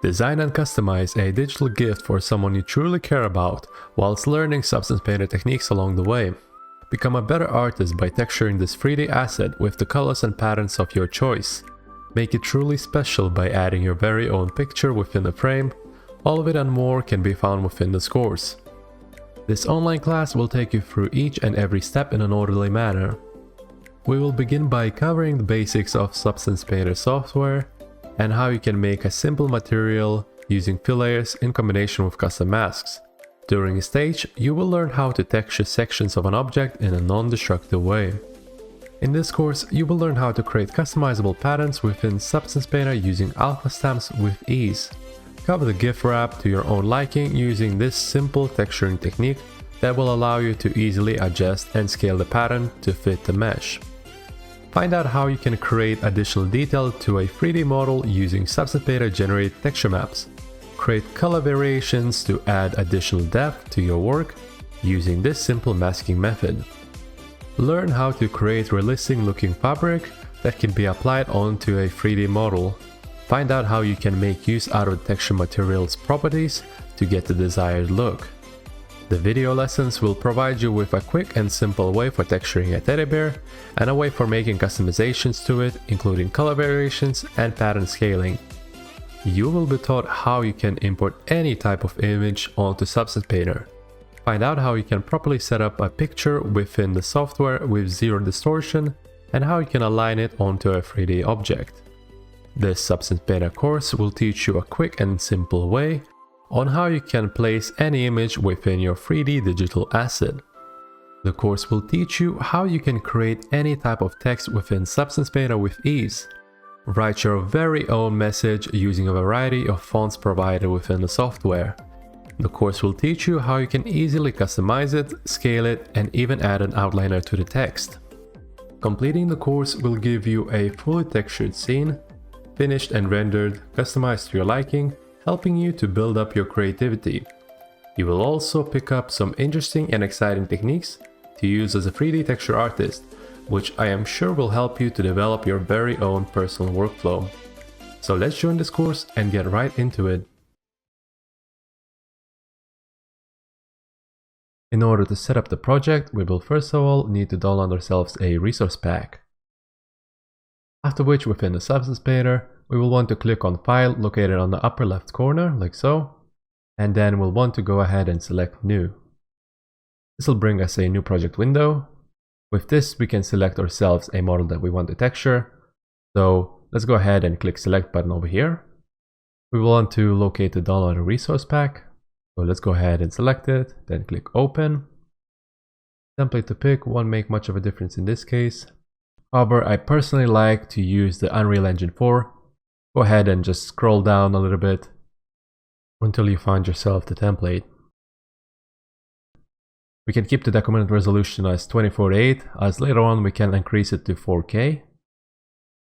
Design and customize a digital gift for someone you truly care about, whilst learning Substance Painter techniques along the way. Become a better artist by texturing this 3D asset with the colors and patterns of your choice. Make it truly special by adding your very own picture within the frame. All of it and more can be found within this course. This online class will take you through each and every step in an orderly manner. We will begin by covering the basics of Substance Painter software and how you can make a simple material using fill layers in combination with custom masks. During a stage, you will learn how to texture sections of an object in a non-destructive way. In this course, you will learn how to create customizable patterns within Substance Painter using alpha stamps with ease. Cover the GIF wrap to your own liking using this simple texturing technique that will allow you to easily adjust and scale the pattern to fit the mesh. Find out how you can create additional detail to a 3D model using Substance Painter generated texture maps. Create color variations to add additional depth to your work using this simple masking method. Learn how to create realistic looking fabric that can be applied onto a 3D model. Find out how you can make use out of the texture material's properties to get the desired look. The video lessons will provide you with a quick and simple way for texturing a teddy bear and a way for making customizations to it, including color variations and pattern scaling. You will be taught how you can import any type of image onto Substance Painter. Find out how you can properly set up a picture within the software with zero distortion and how you can align it onto a 3D object. This Substance Painter course will teach you a quick and simple way on how you can place any image within your 3D digital asset. The course will teach you how you can create any type of text within Substance Painter with ease. Write your very own message using a variety of fonts provided within the software. The course will teach you how you can easily customize it, scale it, and even add an outliner to the text. Completing the course will give you a fully textured scene, finished and rendered, customized to your liking, helping you to build up your creativity. You will also pick up some interesting and exciting techniques to use as a 3D texture artist, which I am sure will help you to develop your very own personal workflow. So let's join this course and get right into it. In order to set up the project, we will first of all need to download ourselves a resource pack. After which, within the Substance Painter, we will want to click on File located on the upper left corner, like so, and then we'll want to go ahead and select New. This will bring us a new project window. With this, we can select ourselves a model that we want to texture. So let's go ahead and click Select button over here. We will want to locate the downloaded resource pack. So let's go ahead and select it, then click Open. Template to pick won't make much of a difference in this case. However, I personally like to use the Unreal Engine 4. Go ahead and just scroll down a little bit until you find yourself the template. We can keep the document resolution as 24:8, as later on we can increase it to 4K.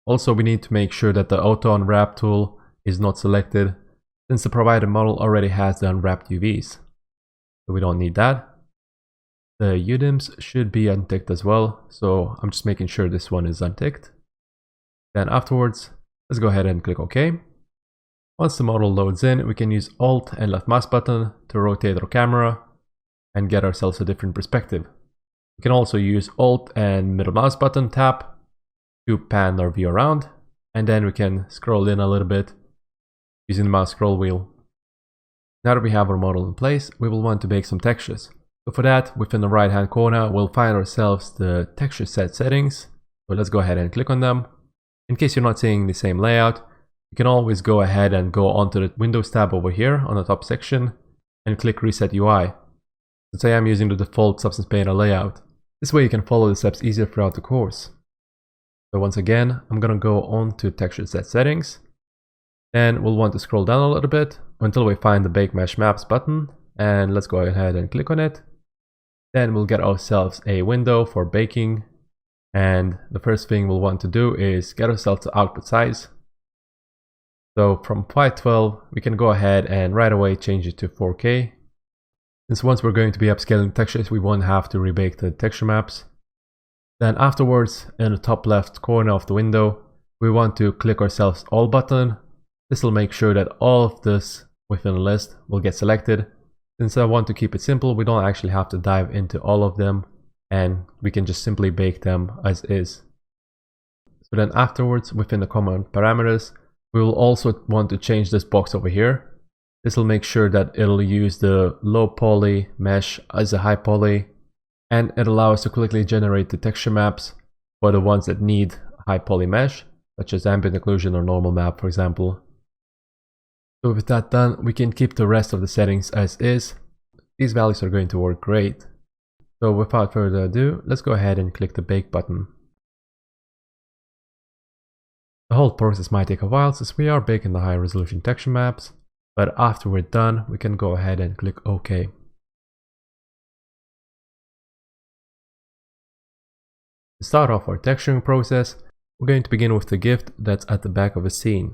Also, we need to make sure that the Auto Unwrap tool is not selected, since the provided model already has the unwrapped UVs. So we don't need that. The UDIMs should be unticked as well, so I'm just making sure this one is unticked. Then afterwards, let's go ahead and click OK. Once the model loads in, we can use Alt and left mouse button to rotate our camera and get ourselves a different perspective. We can also use Alt and middle mouse button tap to pan our view around, and then we can scroll in a little bit using the mouse scroll wheel. Now that we have our model in place, we will want to make some textures. So for that, within the right hand corner, we'll find ourselves the texture set settings. So let's go ahead and click on them. In case you're not seeing the same layout, you can always go ahead and go onto the Windows tab over here on the top section and click Reset UI. Since I am using the default Substance Painter layout. This way you can follow the steps easier throughout the course. So once again, I'm going to go on to Texture Set Settings. And we'll want to scroll down a little bit until we find the Bake Mesh Maps button. And let's go ahead and click on it. Then we'll get ourselves a window for baking. And the first thing we'll want to do is get ourselves the output size. So from 512, we can go ahead and right away change it to 4K. Since once we're going to be upscaling textures, we won't have to rebake the texture maps. Then afterwards, in the top left corner of the window, we want to click ourselves All button This will make sure that all of this within the list will get selected. Since I want to keep it simple, we don't actually have to dive into all of them, and we can just simply bake them as is. So then afterwards, within the command parameters, we will also want to change this box over here. This will make sure that it'll use the low poly mesh as a high poly, and it allows us to quickly generate the texture maps for the ones that need high poly mesh, such as ambient occlusion or normal map, for example. So with that done, we can keep the rest of the settings as is. These values are going to work great. So without further ado, let's go ahead and click the bake button. The whole process might take a while since we are baking the high resolution texture maps, but after we're done, we can go ahead and click OK. To start off our texturing process, we're going to begin with the gift that's at the back of a scene.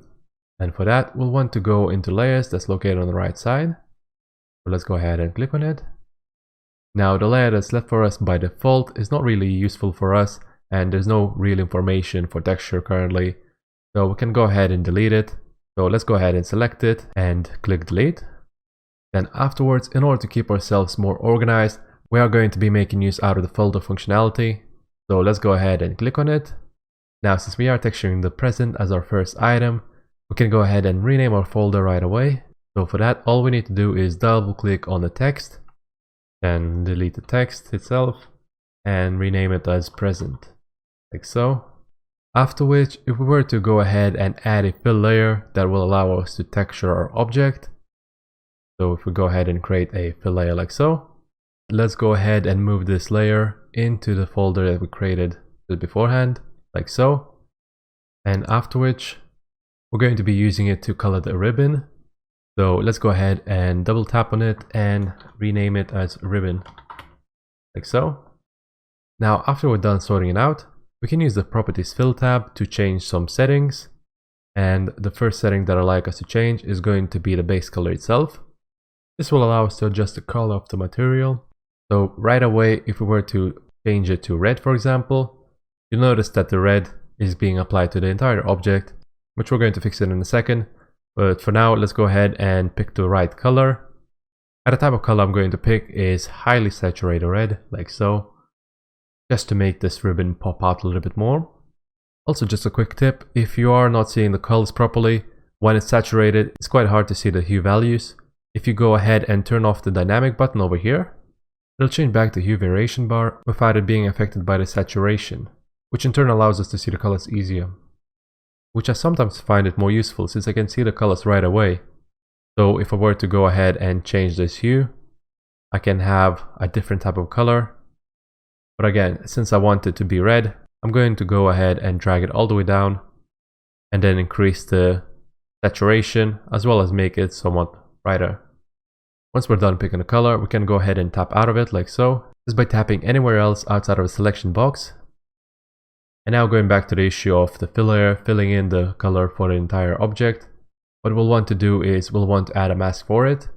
And for that, we'll want to go into layers that's located on the right side. So let's go ahead and click on it. Now the layer that's left for us by default is not really useful for us, and there's no real information for texture currently. So we can go ahead and delete it. So let's go ahead and select it and click delete. Then afterwards, in order to keep ourselves more organized, we are going to be making use out of the folder functionality. So let's go ahead and click on it. Now since we are texturing the present as our first item, we can go ahead and rename our folder right away. So for that, all we need to do is double click on the text, then delete the text itself and rename it as present, like so. After which, if we were to go ahead and add a fill layer that will allow us to texture our object. So if we go ahead and create a fill layer like so, let's go ahead and move this layer into the folder that we created beforehand, like so. And after which, we're going to be using it to color the ribbon. So let's go ahead and double tap on it and rename it as ribbon, like so. Now after we're done sorting it out, we can use the properties fill tab to change some settings. And the first setting that I'd like us to change is going to be the base color itself. This will allow us to adjust the color of the material. So right away, if we were to change it to red, for example, you'll notice that the red is being applied to the entire object, which we're going to fix it in a second. But for now, let's go ahead and pick the right color. And the type of color I'm going to pick is highly saturated red, like so, just to make this ribbon pop out a little bit more. Also, just a quick tip, if you are not seeing the colors properly, when it's saturated, it's quite hard to see the hue values. If you go ahead and turn off the dynamic button over here, it'll change back the hue variation bar without it being affected by the saturation, which in turn allows us to see the colors easier. Which I sometimes find it more useful since I can see the colors right away. So if I were to go ahead and change this hue, I can have a different type of color. But again, since I want it to be red, I'm going to go ahead and drag it all the way down and then increase the saturation as well as make it somewhat brighter. Once we're done picking a color, we can go ahead and tap out of it like so, just by tapping anywhere else outside of the selection box. And now going back to the issue of the fill layer, filling in the color for the entire object, what we'll want to do is we'll want to add a mask for it.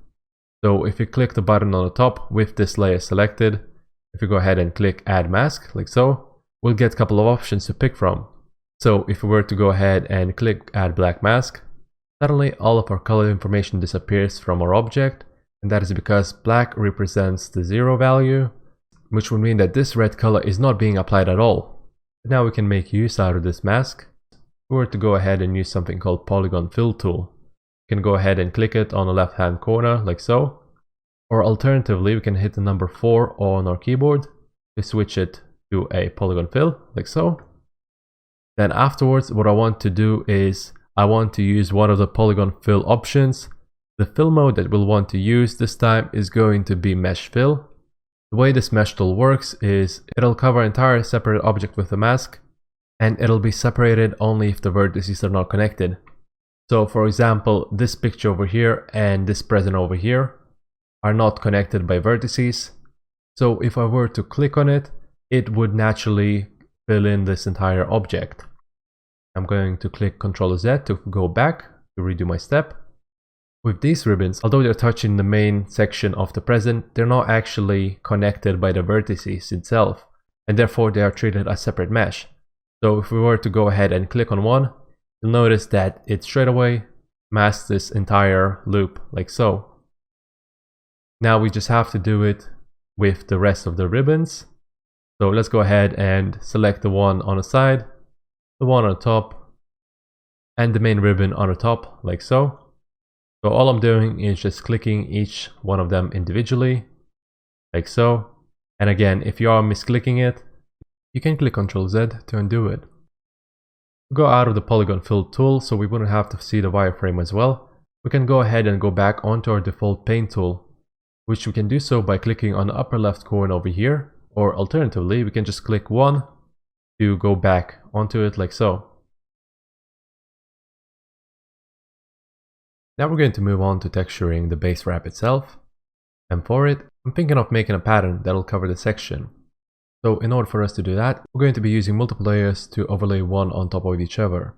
So if you click the button on the top with this layer selected, if you go ahead and click add mask like so, we'll get a couple of options to pick from. So if we were to go ahead and click add black mask, suddenly all of our color information disappears from our object, and that is because black represents the 0 value, which would mean that this red color is not being applied at all. Now we can make use out of this mask. If we were to go ahead and use something called polygon fill tool, we can go ahead and click it on the left hand corner like so, or alternatively we can hit the number 4 on our keyboard to switch it to a polygon fill like so. Then afterwards, what I want to do is I want to use one of the polygon fill options. The fill mode that we'll want to use this time is going to be mesh fill. The way this mesh tool works is it'll cover an entire separate object with a mask, and it'll be separated only if the vertices are not connected. So for example, this picture over here and this present over here are not connected by vertices. So if I were to click on it, it would naturally fill in this entire object. I'm going to click Ctrl Z to go back to redo my step. With these ribbons, although they're touching the main section of the present, they're not actually connected by the vertices itself, and therefore they are treated as separate mesh. So if we were to go ahead and click on one, you'll notice that it straight away mask this entire loop like so. Now we just have to do it with the rest of the ribbons. So let's go ahead and select the one on the side, the one on the top, and the main ribbon on the top like so. So all I'm doing is just clicking each one of them individually like so. And again, if you are misclicking it, you can click Ctrl Z to undo it. Go out of the polygon fill tool so we wouldn't have to see the wireframe as well. We can go ahead and go back onto our default paint tool, which we can do so by clicking on the upper left corner over here, or alternatively we can just click 1 to go back onto it like so. Now we're going to move on to texturing the base wrap itself, and for it I'm thinking of making a pattern that'll cover the section. So in order for us to do that, we're going to be using multiple layers to overlay one on top of each other.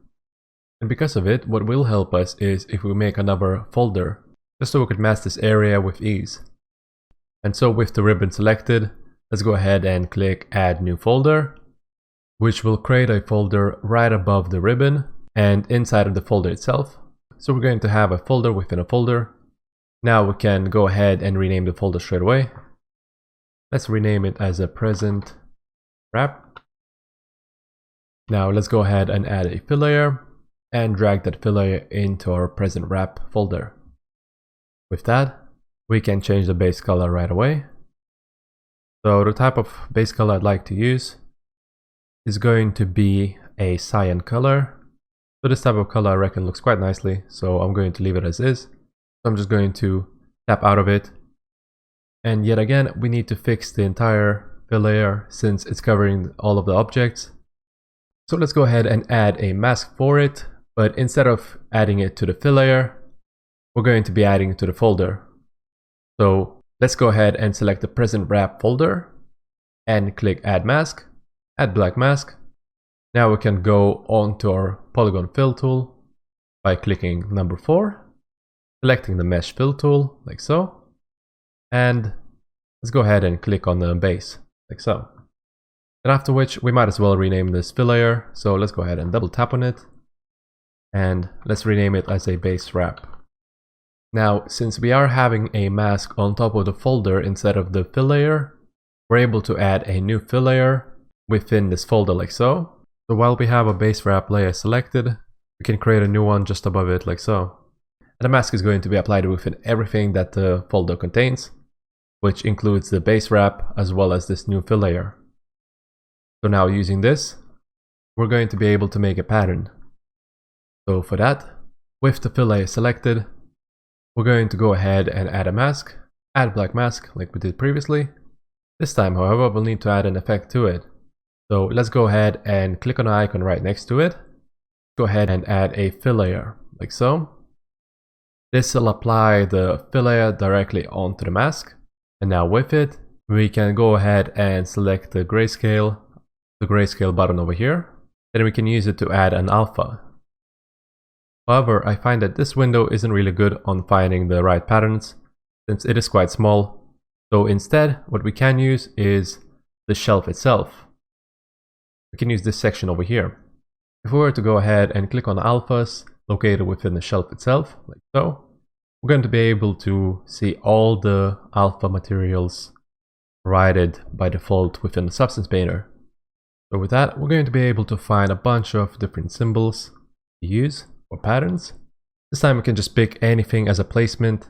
And because of it, what will help us is if we make another folder, just so we could mask this area with ease. And so with the ribbon selected, let's go ahead and click Add New Folder, which will create a folder right above the ribbon and inside of the folder itself. So we're going to have a folder within a folder. Now we can go ahead and rename the folder straight away. Let's rename it as a present wrap. Now let's go ahead and add a fill layer and drag that fill layer into our present wrap folder. With that, we can change the base color right away. So the type of base color I'd like to use is going to be a cyan color. So this type of color I reckon looks quite nicely, so I'm going to leave it as is. So I'm just going to tap out of it. And yet again, we need to fix the entire fill layer since it's covering all of the objects. So let's go ahead and add a mask for it, but instead of adding it to the fill layer, we're going to be adding it to the folder. So let's go ahead and select the present wrap folder and click Add Mask, Add Black Mask. Now we can go on to our polygon fill tool by clicking number 4, selecting the mesh fill tool like so. And let's go ahead and click on the base, like so. And after which, we might as well rename this fill layer. So let's go ahead and double tap on it. And let's rename it as a base wrap. Now, since we are having a mask on top of the folder instead of the fill layer, we're able to add a new fill layer within this folder like so. So while we have a base wrap layer selected, we can create a new one just above it like so. And the mask is going to be applied within everything that the folder contains, which includes the base wrap as well as this new fill layer. So now using this, we're going to be able to make a pattern. So for that, with the fill layer selected, we're going to go ahead and add a mask, add black mask like we did previously. This time, however, we'll need to add an effect to it. So let's go ahead and click on the icon right next to it. Go ahead and add a fill layer like so. This will apply the fill layer directly onto the mask. And now with it, we can go ahead and select the grayscale button over here. Then we can use it to add an alpha. However, I find that this window isn't really good on finding the right patterns since it is quite small. So instead, what we can use is the shelf itself. We can use this section over here. If we were to go ahead and click on alphas located within the shelf itself, like so, we're going to be able to see all the alpha materials provided by default within the Substance Painter. So with that, we're going to be able to find a bunch of different symbols to use or patterns. This time we can just pick anything as a placement,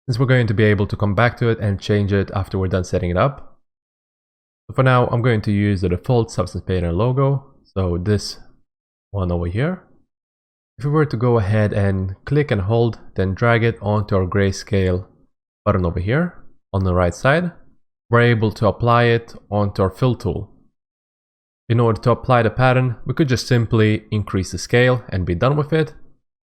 since we're going to be able to come back to it and change it after we're done setting it up. So for now, I'm going to use the default Substance Painter logo, so this one over here. If we were to go ahead and click and hold, then drag it onto our grayscale button over here on the right side, we're able to apply it onto our fill tool. In order to apply the pattern, we could just simply increase the scale and be done with it.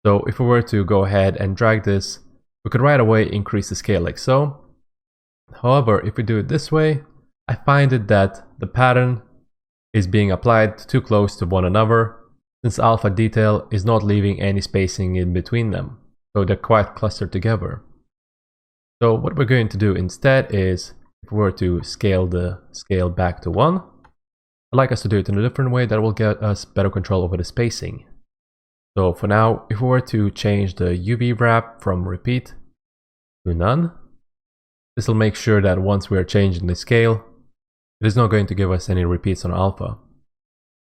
So if we were to go ahead and drag this, we could right away increase the scale like so. However, if we do it this way, I find it that the pattern is being applied too close to one another, since alpha detail is not leaving any spacing in between them. So they're quite clustered together. So what we're going to do instead is, if we were to scale the scale back to 1, I'd like us to do it in a different way that will get us better control over the spacing. So for now, if we were to change the UV wrap from repeat to none, this will make sure that once we are changing the scale, it is not going to give us any repeats on alpha.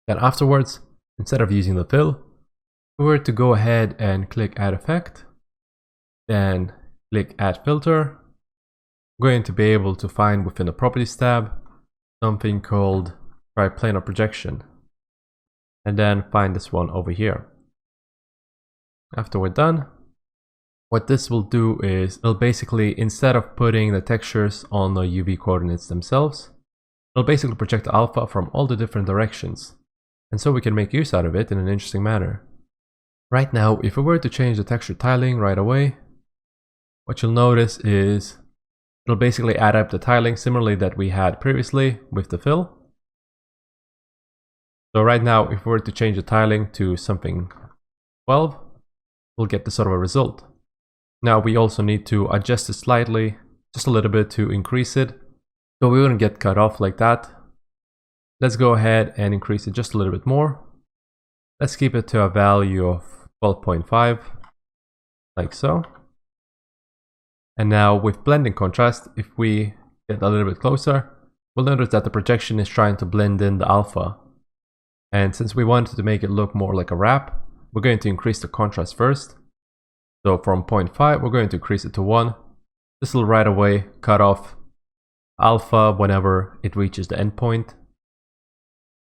Then afterwards, instead of using the fill, if we were to go ahead and click add effect, then click add filter, we're going to be able to find within the properties tab something called triplanar projection, and then find this one over here. After we're done, what this will do is it'll basically, instead of putting the textures on the UV coordinates themselves, it'll basically project alpha from all the different directions, and so we can make use out of it in an interesting manner. Right now, if we were to change the texture tiling right away, what you'll notice is it'll basically add up the tiling similarly that we had previously with the fill. So right now, if we were to change the tiling to something 12, we'll get this sort of a result. Now we also need to adjust it slightly, just a little bit to increase it, so we wouldn't get cut off like that. Let's go ahead and increase it just a little bit more. Let's keep it to a value of 12.5, like so. And now with blending contrast, if we get a little bit closer, we'll notice that the projection is trying to blend in the alpha. And since we wanted to make it look more like a wrap, we're going to increase the contrast first. So from 0.5, we're going to increase it to 1. This will right away cut off alpha whenever it reaches the endpoint.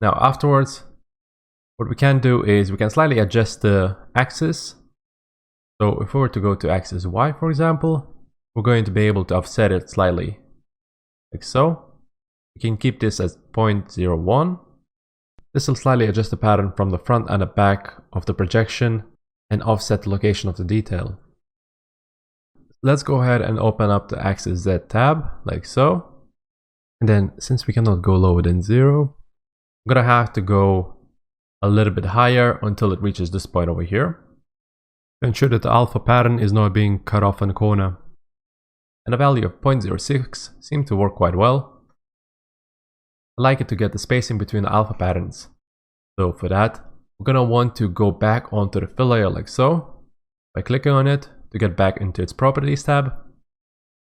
Now afterwards, what we can do is we can slightly adjust the axis. So if we were to go to axis Y, for example, we're going to be able to offset it slightly, like so. We can keep this as 0.01. This will slightly adjust the pattern from the front and the back of the projection and offset the location of the detail. Let's go ahead and open up the axis Z tab, like so. And then since we cannot go lower than 0, I'm gonna have to go a little bit higher until it reaches this point over here, to ensure that the alpha pattern is not being cut off in the corner. And a value of 0.06 seemed to work quite well. I like it to get the spacing between the alpha patterns. So for that, we're gonna want to go back onto the fill layer like so, by clicking on it to get back into its properties tab.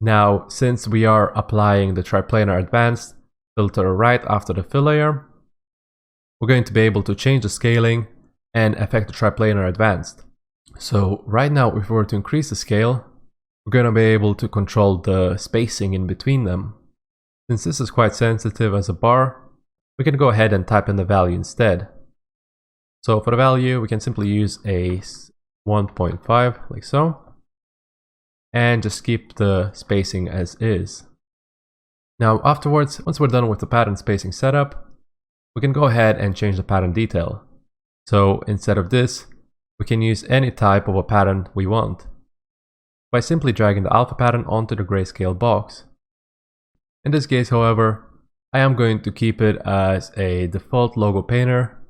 Now, since we are applying the triplanar advanced filter right after the fill layer, we're going to be able to change the scaling and affect the triplanar advanced. So right now, if we were to increase the scale, we're going to be able to control the spacing in between them. Since this is quite sensitive as a bar, we can go ahead and type in the value instead. So for the value, we can simply use a 1.5 like so, and just keep the spacing as is. Now afterwards, once we're done with the pattern spacing setup, we can go ahead and change the pattern detail. So instead of this, we can use any type of a pattern we want by simply dragging the alpha pattern onto the grayscale box. In this case, however, I am going to keep it as a default logo painter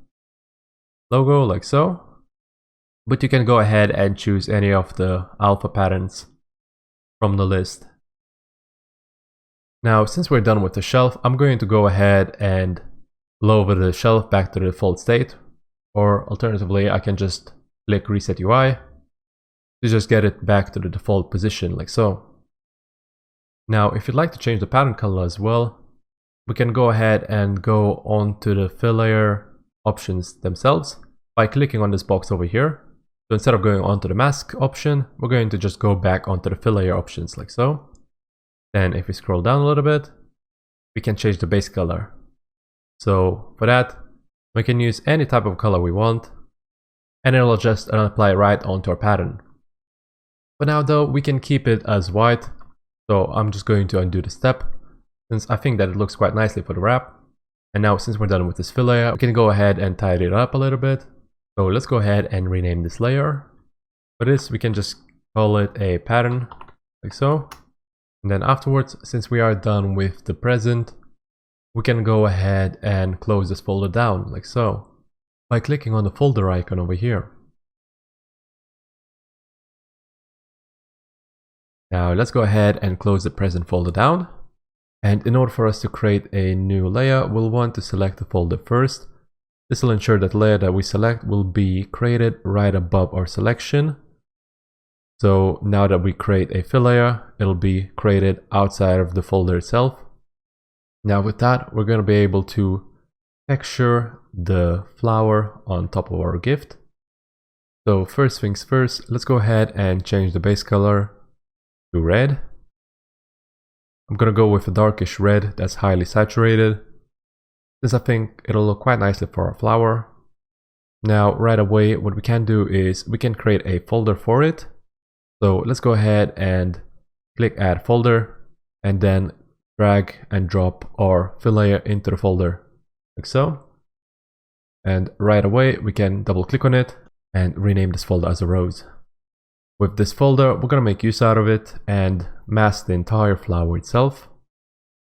logo like so, but you can go ahead and choose any of the alpha patterns from the list. Now, since we're done with the shelf, I'm going to go ahead and lower the shelf back to the default state, or alternatively, I can just click reset UI to just get it back to the default position like so. Now, if you'd like to change the pattern color as well, we can go ahead and go on to the fill layer options themselves by clicking on this box over here. So instead of going onto the mask option, we're going to just go back onto the fill layer options like so. Then if we scroll down a little bit, we can change the base color. So for that, we can use any type of color we want, and it'll adjust and apply right onto our pattern. For now though, we can keep it as white. So I'm just going to undo the step, since I think that it looks quite nicely for the wrap. And now since we're done with this fill layer, we can go ahead and tidy it up a little bit. So let's go ahead and rename this layer. For this, we can just call it a pattern, like so. And then afterwards, since we are done with the present, we can go ahead and close this folder down, like so, by clicking on the folder icon over here. Now let's go ahead and close the present folder down. And in order for us to create a new layer, we'll want to select the folder first. This will ensure that the layer that we select will be created right above our selection. So now that we create a fill layer, it'll be created outside of the folder itself. Now with that, we're going to be able to texture the flower on top of our gift. So first things first, let's go ahead and change the base color to red. I'm going to go with a darkish red that's highly saturated, since I think it'll look quite nicely for our flower. Now right away, what we can do is we can create a folder for it. So let's go ahead and click add folder and then drag and drop our fill layer into the folder like so. And right away we can double click on it and rename this folder as a rose. With this folder, we're going to make use out of it and mask the entire flower itself.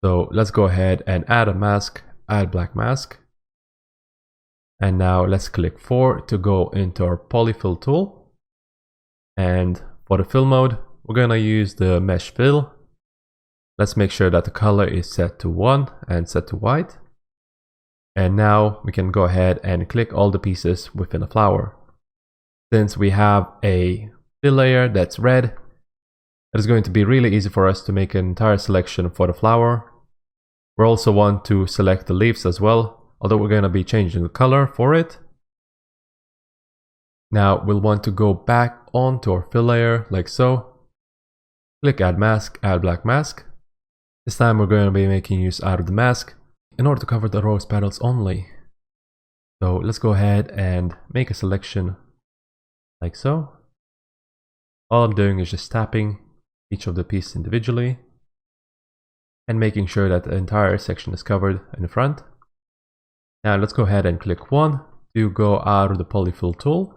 So let's go ahead and add a mask, add black mask. And now let's click 4 to go into our polyfill tool. And for the fill mode, we're going to use the mesh fill. Let's make sure that the color is set to 1 and set to white. And now we can go ahead and click all the pieces within the flower. Since we have a fill layer that's red, it is going to be really easy for us to make an entire selection for the flower. We also want to select the leaves as well, although we're going to be changing the color for it. Now we'll want to go back onto our fill layer like so. Click add mask, add black mask. This time we're going to be making use out of the mask in order to cover the rose petals only. So let's go ahead and make a selection like so. All I'm doing is just tapping each of the pieces individually and making sure that the entire section is covered in the front. Now let's go ahead and click 1 to go out of the polyfill tool.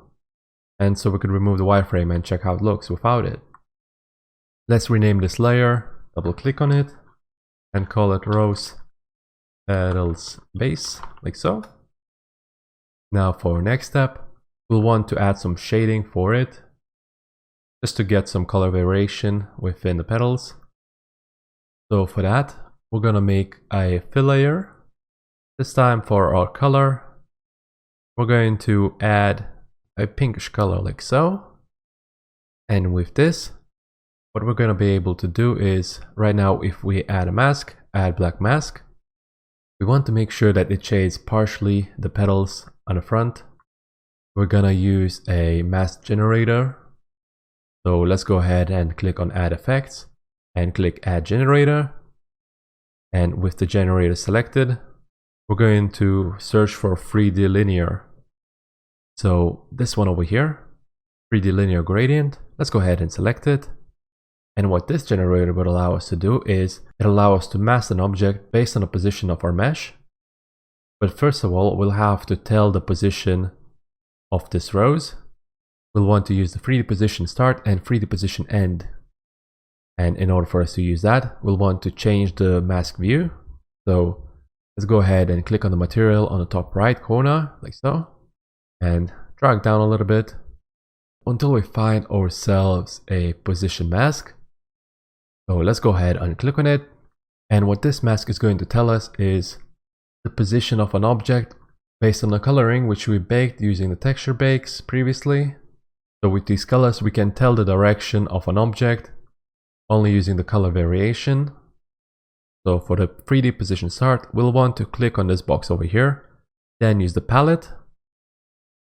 And so we can remove the wireframe and check how it looks without it. Let's rename this layer, double click on it, and call it Rose Petals Base, like so. Now for our next step, we'll want to add some shading for it, just to get some color variation within the petals. So for that, we're gonna make a fill layer. This time for our color, we're going to add a pinkish color like so. And with this, what we're going to be able to do is, right now if we add a mask, add black mask, we want to make sure that it shades partially the petals on the front. We're going to use a mask generator. So let's go ahead and click on add effects and click add generator. And with the generator selected, we're going to search for 3D linear. So this one over here, 3D linear gradient, let's go ahead and select it. And what this generator would allow us to do is, it allows us to mask an object based on the position of our mesh. But first of all, we'll have to tell the position of this rose. We'll want to use the 3D position start and 3D position end. And in order for us to use that, we'll want to change the mask view. So let's go ahead and click on the material on the top right corner, like so. And drag down a little bit until we find ourselves a position mask. So let's go ahead and click on it. And what this mask is going to tell us is the position of an object based on the coloring which we baked using the texture bakes previously. So with these colors we can tell the direction of an object only using the color variation. So for the 3D position start, we'll want to click on this box over here, then use the palette.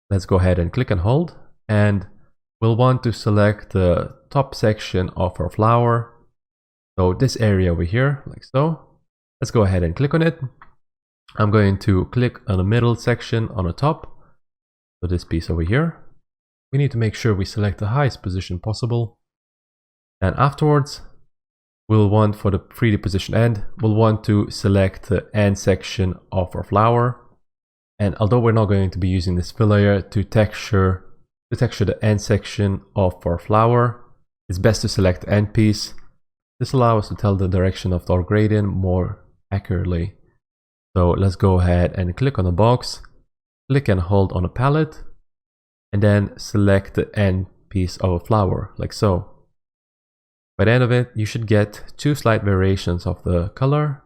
Let's go ahead and click and hold, and we'll want to select the top section of our flower. So this area over here, like so. Let's go ahead and click on it. I'm going to click on the middle section on the top. So this piece over here. We need to make sure we select the highest position possible. And afterwards, we'll want for the 3D position end, we'll want to select the end section of our flower. And although we're not going to be using this fill layer to texture the end section of our flower, it's best to select the end piece. This allows us to tell the direction of our gradient more accurately. So let's go ahead and click on the box, click and hold on the palette, and then select the end piece of a flower, like so. By the end of it, you should get 2 slight variations of the color.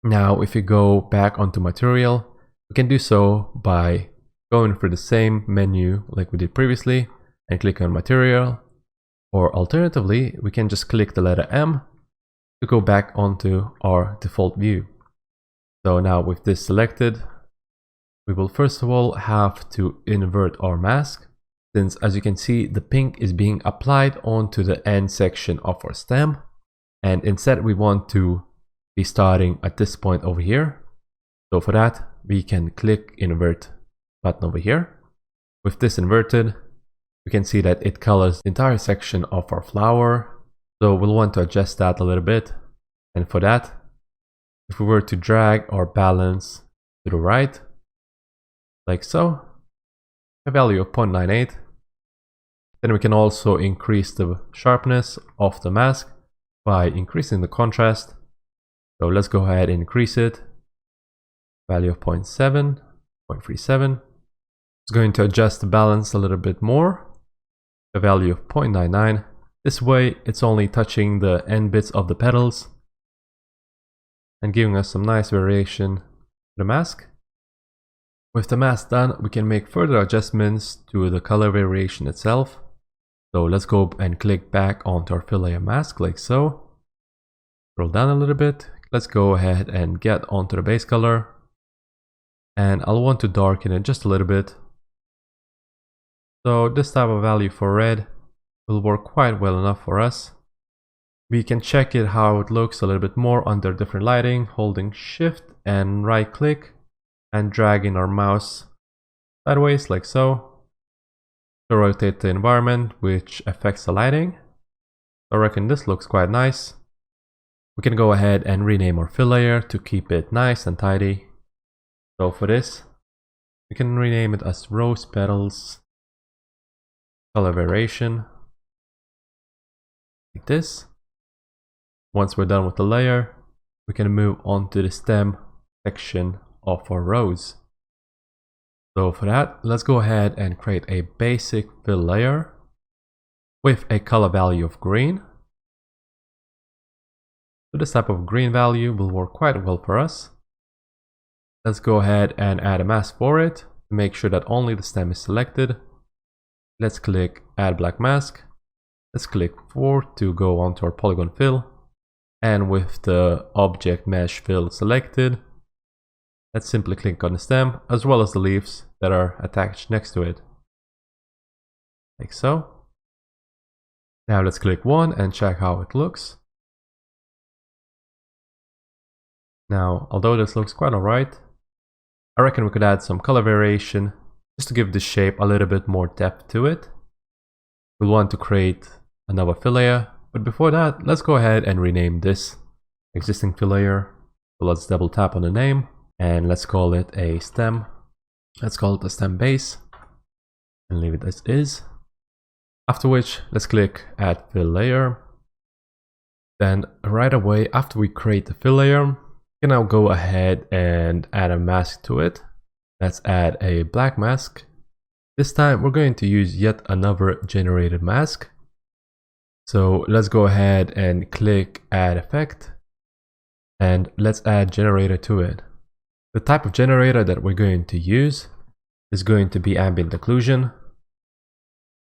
Now, if you go back onto material, We can do so by going through the same menu like we did previously and click on material, or alternatively, we can just click the letter M to go back onto our default view. So now with this selected, we will first of all have to invert our mask, since as you can see, the pink is being applied onto the end section of our stem, and instead we want to be starting at this point over here. So for that, we can click invert button over here. With this inverted, we can see that it colors the entire section of our flower. So we'll want to adjust that a little bit. And for that, if we were to drag our balance to the right, like so, a value of 0.98, then we can also increase the sharpness of the mask by increasing the contrast. So let's go ahead and increase it. Value of 0.7, 0.37. It's going to adjust the balance a little bit more. A value of 0.99. This way, it's only touching the end bits of the petals and giving us some nice variation to the mask. With the mask done, we can make further adjustments to the color variation itself. So let's go and click back onto our fill layer mask like so. Scroll down a little bit. Let's go ahead and get onto the base color. And I'll want to darken it just a little bit. So this type of value for red will work quite well enough for us. We can check it how it looks a little bit more under different lighting, holding shift and right click and dragging our mouse sideways like so to rotate the environment, which affects the lighting. I reckon this looks quite nice. We can go ahead and rename our fill layer to keep it nice and tidy. So for this, we can rename it as rose petals color variation, like this. Once we're done with the layer, we can move on to the stem section of our rose. So for that, let's go ahead and create a basic fill layer with a color value of green. So this type of green value will work quite well for us. Let's go ahead and add a mask for it to make sure that only the stem is selected. Let's click add black mask. Let's click 4 to go onto our polygon fill. And with the object mesh fill selected, let's simply click on the stem as well as the leaves that are attached next to it. Like so. Now let's click 1 and check how it looks. Now, although this looks quite alright, I reckon we could add some color variation just to give the shape a little bit more depth to it. We'll want to create another fill layer, but before that, let's go ahead and rename this existing fill layer. So let's double tap on the name and let's call it a stem. Let's call it a stem base and leave it as is. After which, let's click add fill layer. Then right away after we create the fill layer, we can now go ahead and add a mask to it. Let's add a black mask. This time we're going to use yet another generated mask. So let's go ahead and click add effect and let's add generator to it. The type of generator that we're going to use is going to be ambient occlusion.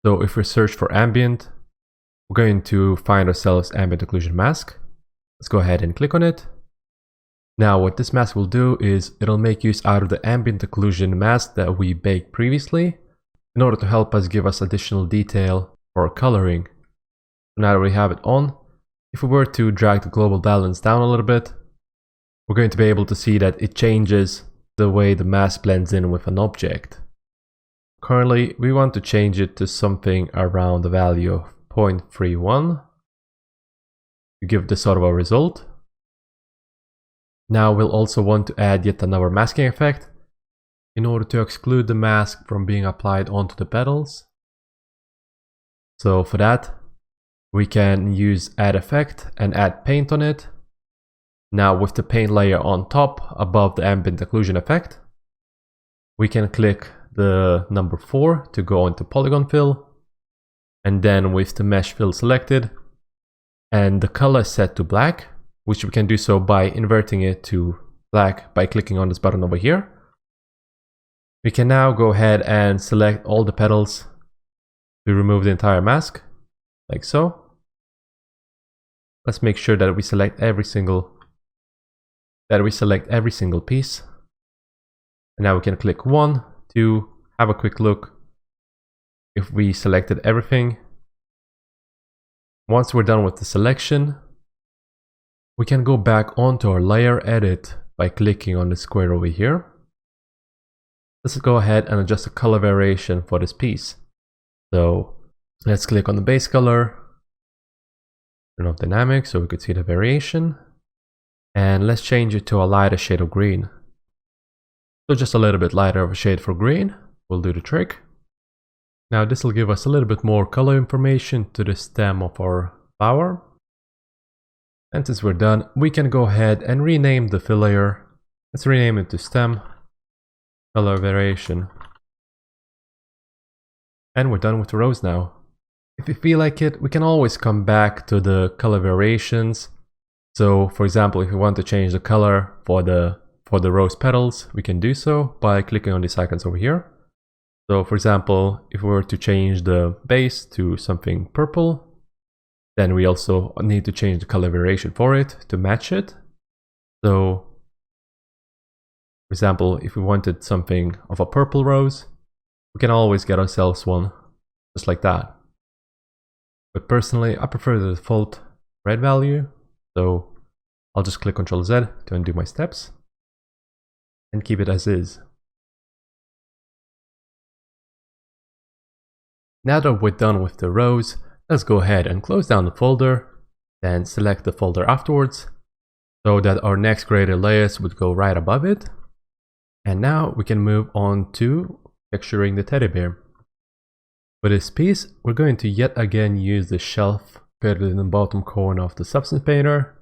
So if we search for ambient, we're going to find ourselves ambient occlusion mask. Let's go ahead and click on it. Now what this mask will do is it'll make use out of the ambient occlusion mask that we baked previously in order to help us give us additional detail for coloring. Now that we have it on, if we were to drag the global balance down a little bit, we're going to be able to see that it changes the way the mask blends in with an object. Currently, we want to change it to something around the value of 0.31 to give this sort of a result. Now we'll also want to add yet another masking effect in order to exclude the mask from being applied onto the petals. So for that, we can use add effect and add paint on it. Now with the paint layer on top above the ambient occlusion effect, we can click the number 4 to go into polygon fill, and then with the mesh fill selected and the color set to black, which we can do so by inverting it to black by clicking on this button over here. We can now go ahead and select all the petals to remove the entire mask, like so. Let's make sure that we select every single piece. And now we can click 1 to have a quick look if we selected everything. Once we're done with the selection, we can go back onto our layer edit by clicking on the square over here. Let's go ahead and adjust the color variation for this piece. So let's click on the base color, turn off dynamic so we could see the variation, and let's change it to a lighter shade of green. So just a little bit lighter of a shade for green will do the trick. Now this will give us a little bit more color information to the stem of our flower. And since we're done, we can go ahead and rename the fill layer. Let's rename it to stem color variation. And we're done with the rose now. If we feel like it, we can always come back to the color variations. So for example, if we want to change the color for the rose petals, we can do so by clicking on these icons over here. So for example, if we were to change the base to something purple, then we also need to change the color variation for it to match it. So for example, if we wanted something of a purple rose, we can always get ourselves one just like that. But personally, I prefer the default red value. So I'll just click Ctrl Z to undo my steps and keep it as is. Now that we're done with the rose, let's go ahead and close down the folder, then select the folder afterwards so that our next graded layers would go right above it. And now we can move on to texturing the teddy bear. For this piece, we're going to yet again use the shelf created in the bottom corner of the Substance Painter.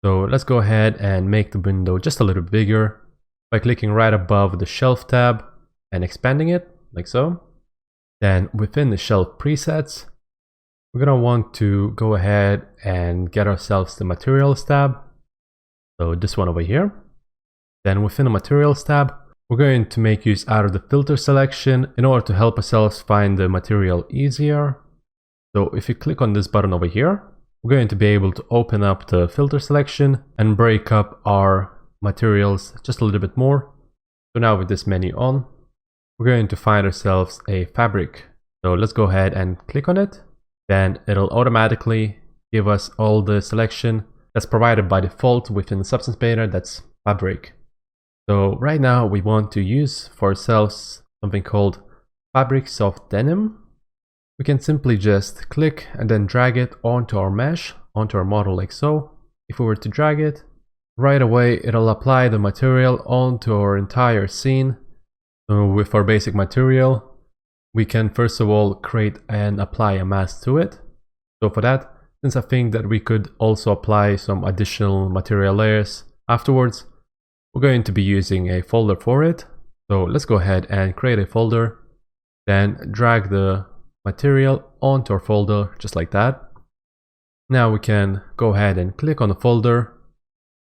So let's go ahead and make the window just a little bigger by clicking right above the shelf tab and expanding it like so. Then within the shelf presets, we're going to want to go ahead and get ourselves the materials tab. So this one over here. Then within the materials tab, we're going to make use out of the filter selection in order to help ourselves find the material easier. So if you click on this button over here, we're going to be able to open up the filter selection and break up our materials just a little bit more. So now with this menu on, we're going to find ourselves a fabric. So let's go ahead and click on it. Then it'll automatically give us all the selection that's provided by default within the Substance Painter, that's fabric. So right now we want to use for ourselves something called Fabric Soft Denim. We can simply just click and then drag it onto our mesh, onto our model like so. If we were to drag it, right away it'll apply the material onto our entire scene. So with our basic material, we can first of all create and apply a mask to it. So for that, since I think that we could also apply some additional material layers afterwards, we're going to be using a folder for it. So let's go ahead and create a folder, then drag the material onto our folder just like that. Now we can go ahead and click on the folder,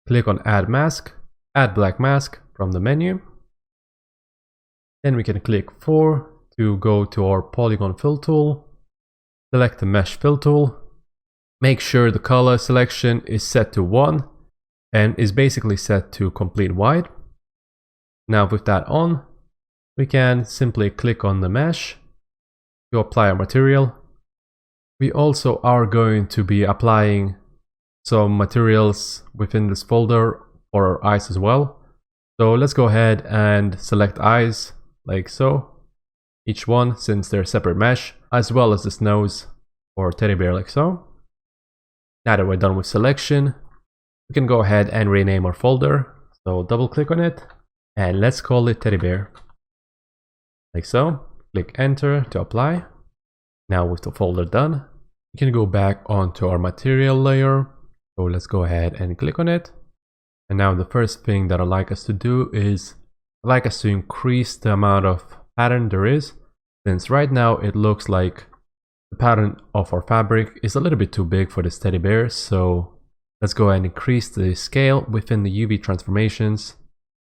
click on Add Mask, Add Black Mask from the menu. Then we can click 4 to go to our Polygon Fill tool, select the Mesh Fill tool, make sure the color selection is set to 1 and is basically set to complete white. Now with that on, we can simply click on the mesh to apply our material. We also are going to be applying some materials within this folder for our eyes as well. So let's go ahead and select eyes like so, each one since they're separate mesh, as well as this nose or teddy bear like so. Now that we're done with selection, we can go ahead and rename our folder. So double click on it and let's call it teddy bear like so. Click enter to apply. Now with the folder done, we can go back onto our material layer. So let's go ahead and click on it. And now the first thing that I'd like us to do is I'd like us to increase the amount of pattern there is, since right now it looks like the pattern of our fabric is a little bit too big for this teddy bear. So let's go ahead and increase the scale within the UV transformations.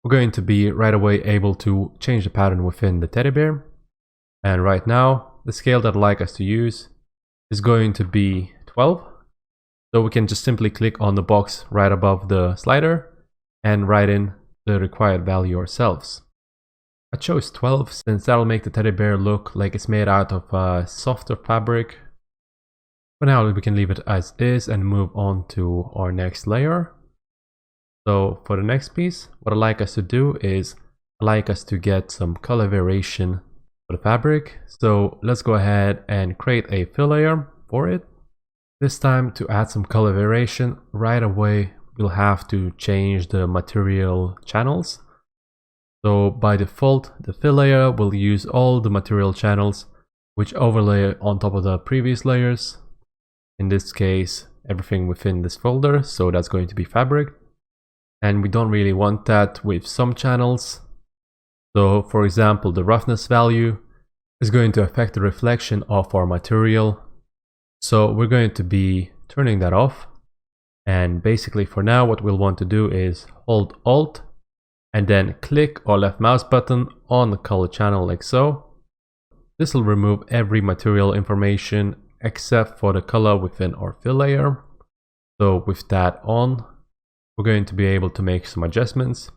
we're going to be right away able to change the pattern within the teddy bear. And right now, the scale that I'd like us to use is going to be 12. So we can just simply click on the box right above the slider and write in the required value ourselves. I chose 12 since that'll make the teddy bear look like it's made out of a softer fabric. For now, we can leave it as is and move on to our next layer. So for the next piece, what I'd like us to do is I'd like us to get some color variation for the fabric. So let's go ahead and create a fill layer for it. This time, to add some color variation, right away we'll have to change the material channels. So by default, the fill layer will use all the material channels which overlay on top of the previous layers. In this case, everything within this folder, so that's going to be fabric. And we don't really want that with some channels. So for example, the roughness value is going to affect the reflection of our material. So we're going to be turning that off. And basically for now, what we'll want to do is hold Alt and then click or left mouse button on the color channel like so. This will remove every material information except for the color within our fill layer. So with that on, we're going to be able to make some adjustments.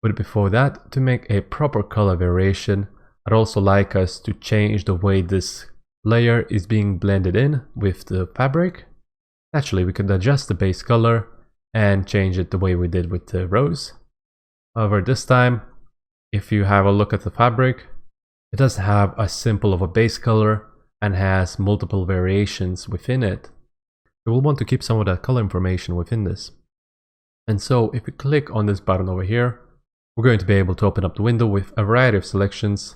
But before that, to make a proper color variation, I'd also like us to change the way this layer is being blended in with the fabric. Naturally, we could adjust the base color and change it the way we did with the rose. However, this time, if you have a look at the fabric, it does have a simple of a base color and has multiple variations within it. So we'll want to keep some of that color information within this. And so if we click on this button over here, we're going to be able to open up the window with a variety of selections.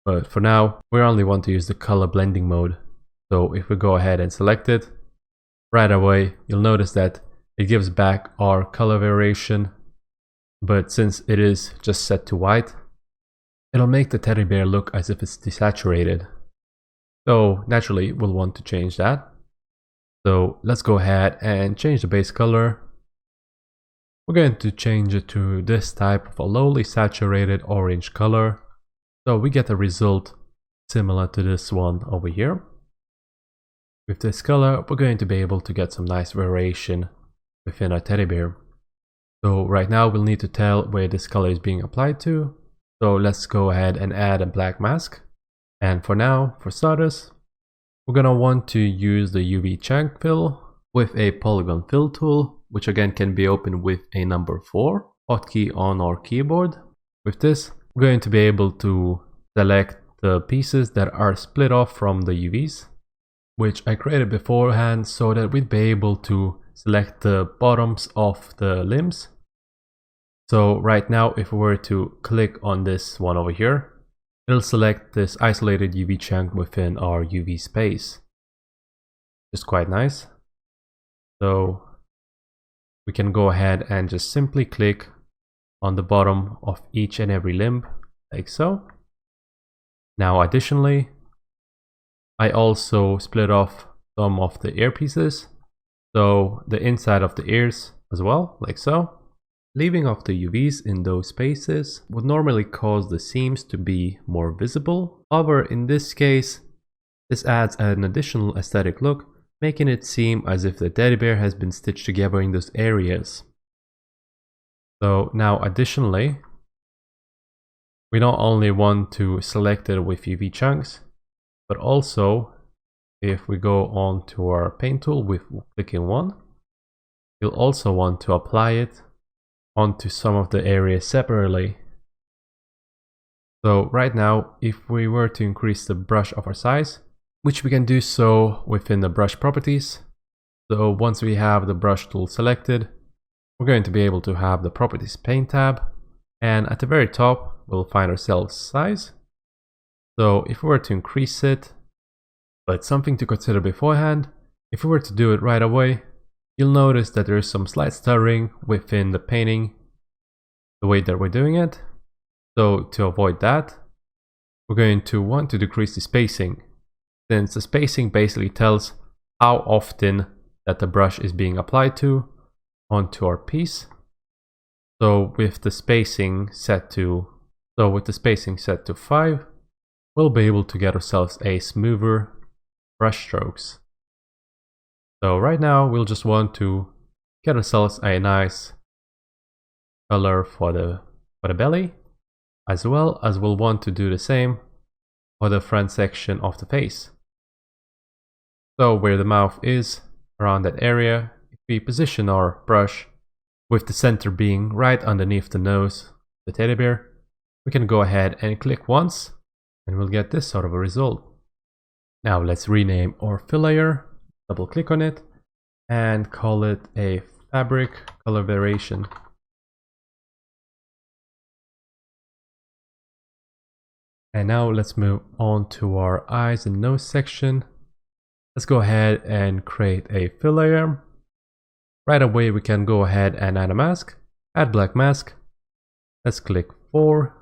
But for now, we only want to use the color blending mode. So if we go ahead and select it, right away, you'll notice that it gives back our color variation. But since it is just set to white, it'll make the teddy bear look as if it's desaturated. So naturally, we'll want to change that. So let's go ahead and change the base color. We're going to change it to this type of a lowly saturated orange color. So we get a result similar to this one over here. With this color, we're going to be able to get some nice variation within our teddy bear. So right now we'll need to tell where this color is being applied to. So let's go ahead and add a black mask. And for now, for starters, we're gonna want to use the UV chunk fill with a polygon fill tool, which again can be opened with a number 4 hotkey on our keyboard. With this, we're going to be able to select the pieces that are split off from the UVs, which I created beforehand so that we'd be able to select the bottoms of the limbs. So right now, if we were to click on this one over here, it'll select this isolated UV chunk within our UV space. It's quite nice. So we can go ahead and just simply click on the bottom of each and every limb, like so. Now additionally, I also split off some of the earpieces, so the inside of the ears as well, like so. Leaving off the UVs in those spaces would normally cause the seams to be more visible. However, in this case, this adds an additional aesthetic look, making it seem as if the teddy bear has been stitched together in those areas. So now additionally, we not only want to select it with UV chunks, but also if we go on to our paint tool with clicking one, you'll also want to apply it onto some of the areas separately. So right now, if we were to increase the brush of our size, which we can do so within the brush properties. So once we have the brush tool selected, we're going to be able to have the properties pane tab, and at the very top, we'll find ourselves size. So if we were to increase it, but something to consider beforehand, if we were to do it right away, you'll notice that there is some slight stuttering within the painting, the way that we're doing it. So to avoid that, we're going to want to decrease the spacing, since the spacing basically tells how often that the brush is being applied to onto our piece. So with the spacing set to 5, we'll be able to get ourselves a smoother brush strokes. So right now we'll just want to get ourselves a nice color for the belly, as well as we'll want to do the same for the front section of the face. So where the mouth is, around that area, if we position our brush with the center being right underneath the nose, the teddy bear, we can go ahead and click once and we'll get this sort of a result. Now let's rename our fill layer, double click on it and call it a fabric color variation. And now let's move on to our eyes and nose section. Let's go ahead and create a fill layer. Right away we can go ahead and add a mask, add black mask. Let's click 4,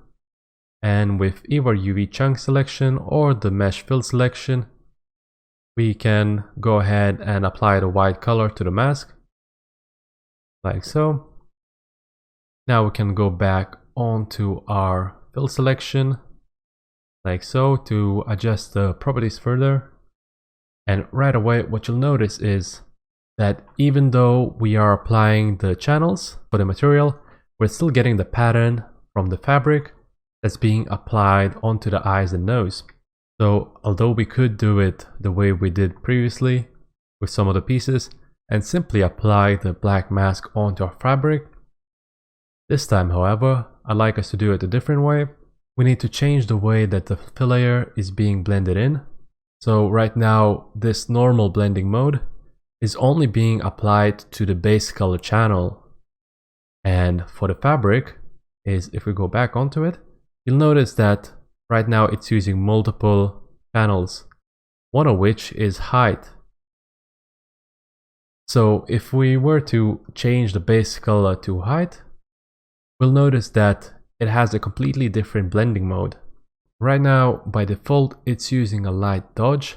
and with either UV chunk selection or the mesh fill selection, we can go ahead and apply the white color to the mask, like so. Now we can go back onto our fill selection, like so, to adjust the properties further. And right away what you'll notice is that even though we are applying the channels for the material, we're still getting the pattern from the fabric that's being applied onto the eyes and nose. So although we could do it the way we did previously with some of the pieces and simply apply the black mask onto our fabric, this time however I'd like us to do it a different way. We need to change the way that the fill layer is being blended in. So right now this normal blending mode is only being applied to the base color channel, and for the fabric is, if we go back onto it, you'll notice that right now it's using multiple channels, one of which is height. So if we were to change the base color to height, we'll notice that it has a completely different blending mode. Right now by default it's using a light dodge,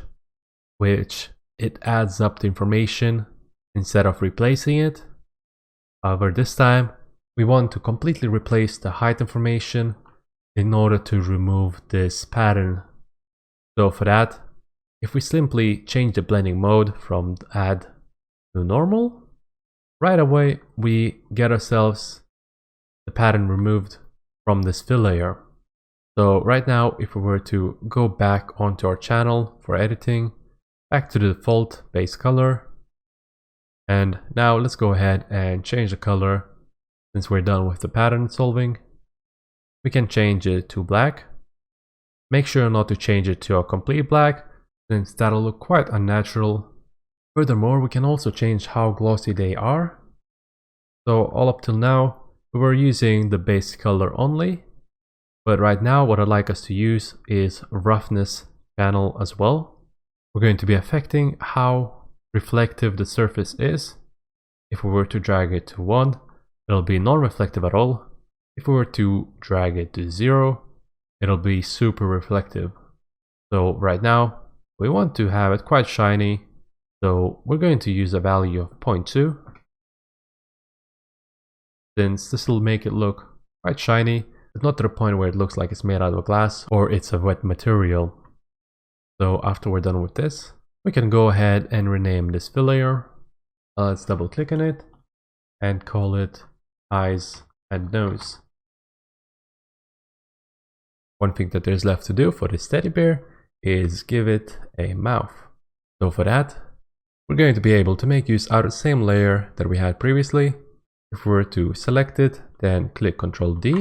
which it adds up the information instead of replacing it. However, this time we want to completely replace the height information in order to remove this pattern. So for that, if we simply change the blending mode from add to normal, right away we get ourselves the pattern removed from this fill layer. So right now if we were to go back onto our channel for editing, back to the default base color, and now let's go ahead and change the color. Since we're done with the pattern solving, we can change it to black. Make sure not to change it to a complete black, since that'll look quite unnatural. Furthermore, we can also change how glossy they are. So all up till now we were using the base color only, but right now what I'd like us to use is roughness channel as well. We're going to be affecting how reflective the surface is. If we were to drag it to 1, it'll be non-reflective at all. If we were to drag it to 0, it'll be super reflective. So right now we want to have it quite shiny, so we're going to use a value of 0.2, since this will make it look quite shiny, but not to the point where it looks like it's made out of glass or it's a wet material. So after we're done with this, we can go ahead and rename this fill layer. Let's double click on it and call it eyes and nose. One thing that there's left to do for this teddy bear is give it a mouth. So for that, we're going to be able to make use out of the same layer that we had previously. If we were to select it, then click Ctrl D,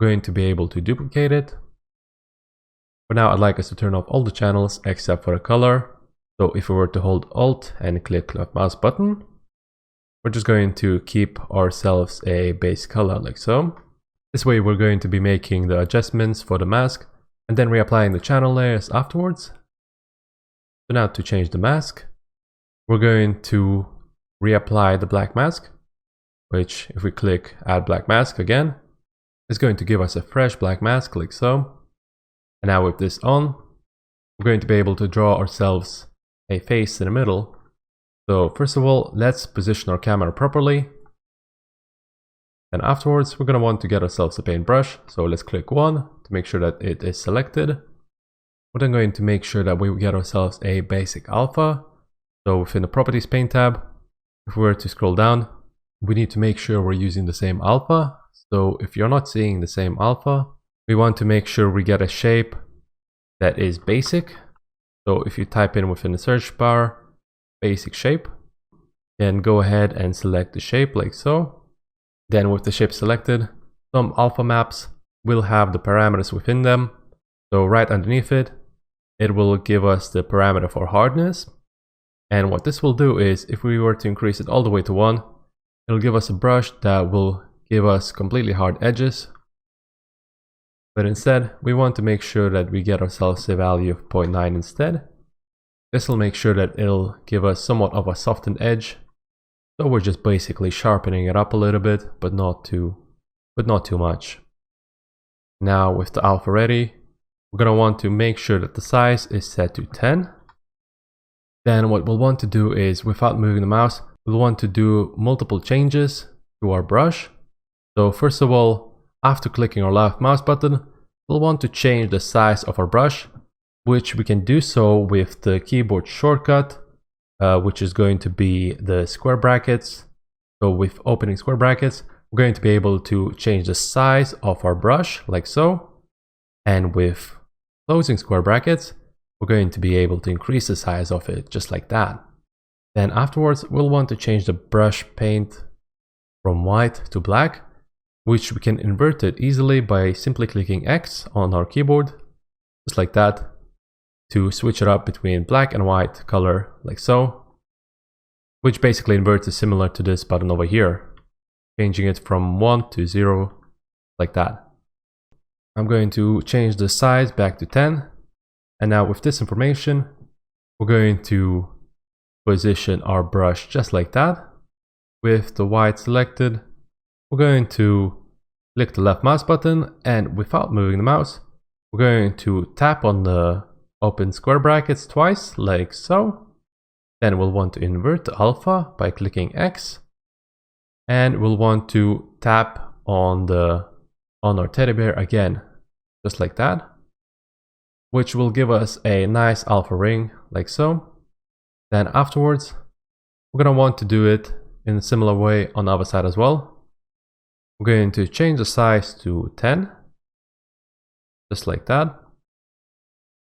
we're going to be able to duplicate it. For now, I'd like us to turn off all the channels except for the color. So if we were to hold Alt and click left mouse button, we're just going to keep ourselves a base color like so. This way we're going to be making the adjustments for the mask and then reapplying the channel layers afterwards. So now to change the mask, we're going to reapply the black mask, which if we click add black mask again, is going to give us a fresh black mask like so. And now with this on, we're going to be able to draw ourselves a face in the middle. So first of all, let's position our camera properly. And afterwards, we're going to want to get ourselves a paintbrush. So let's click 1 to make sure that it is selected. We're then going to make sure that we get ourselves a basic alpha. So within the properties paint tab, if we were to scroll down, we need to make sure we're using the same alpha. So if you're not seeing the same alpha, we want to make sure we get a shape that is basic. So if you type in within the search bar, basic shape, then go ahead and select the shape like so. Then with the shape selected, some alpha maps will have the parameters within them. So right underneath it, it will give us the parameter for hardness. And what this will do is, if we were to increase it all the way to 1, it'll give us a brush that will give us completely hard edges. But instead, we want to make sure that we get ourselves a value of 0.9 instead. This will make sure that it'll give us somewhat of a softened edge. So we're just basically sharpening it up a little bit, but not too much. Now with the alpha ready, we're going to want to make sure that the size is set to 10. Then what we'll want to do is, without moving the mouse, we'll want to do multiple changes to our brush. So first of all, after clicking our left mouse button, we'll want to change the size of our brush, which we can do so with the keyboard shortcut, which is going to be the square brackets. So with opening square brackets, we're going to be able to change the size of our brush like so. And with closing square brackets, we're going to be able to increase the size of it just like that. Then afterwards, we'll want to change the brush paint from white to black, which we can invert it easily by simply clicking X on our keyboard, just like that, to switch it up between black and white color like so, which basically inverts is similar to this button over here, changing it from 1 to 0 like that. I'm going to change the size back to 10. And now with this information, we're going to position our brush just like that. With the white selected, we're going to click the left mouse button, and without moving the mouse, we're going to tap on the open square brackets twice like so. Then we'll want to invert the alpha by clicking X. And we'll want to tap on our teddy bear again, just like that, which will give us a nice alpha ring like so. Then afterwards, we're going to want to do it in a similar way on the other side as well. We're going to change the size to 10, just like that.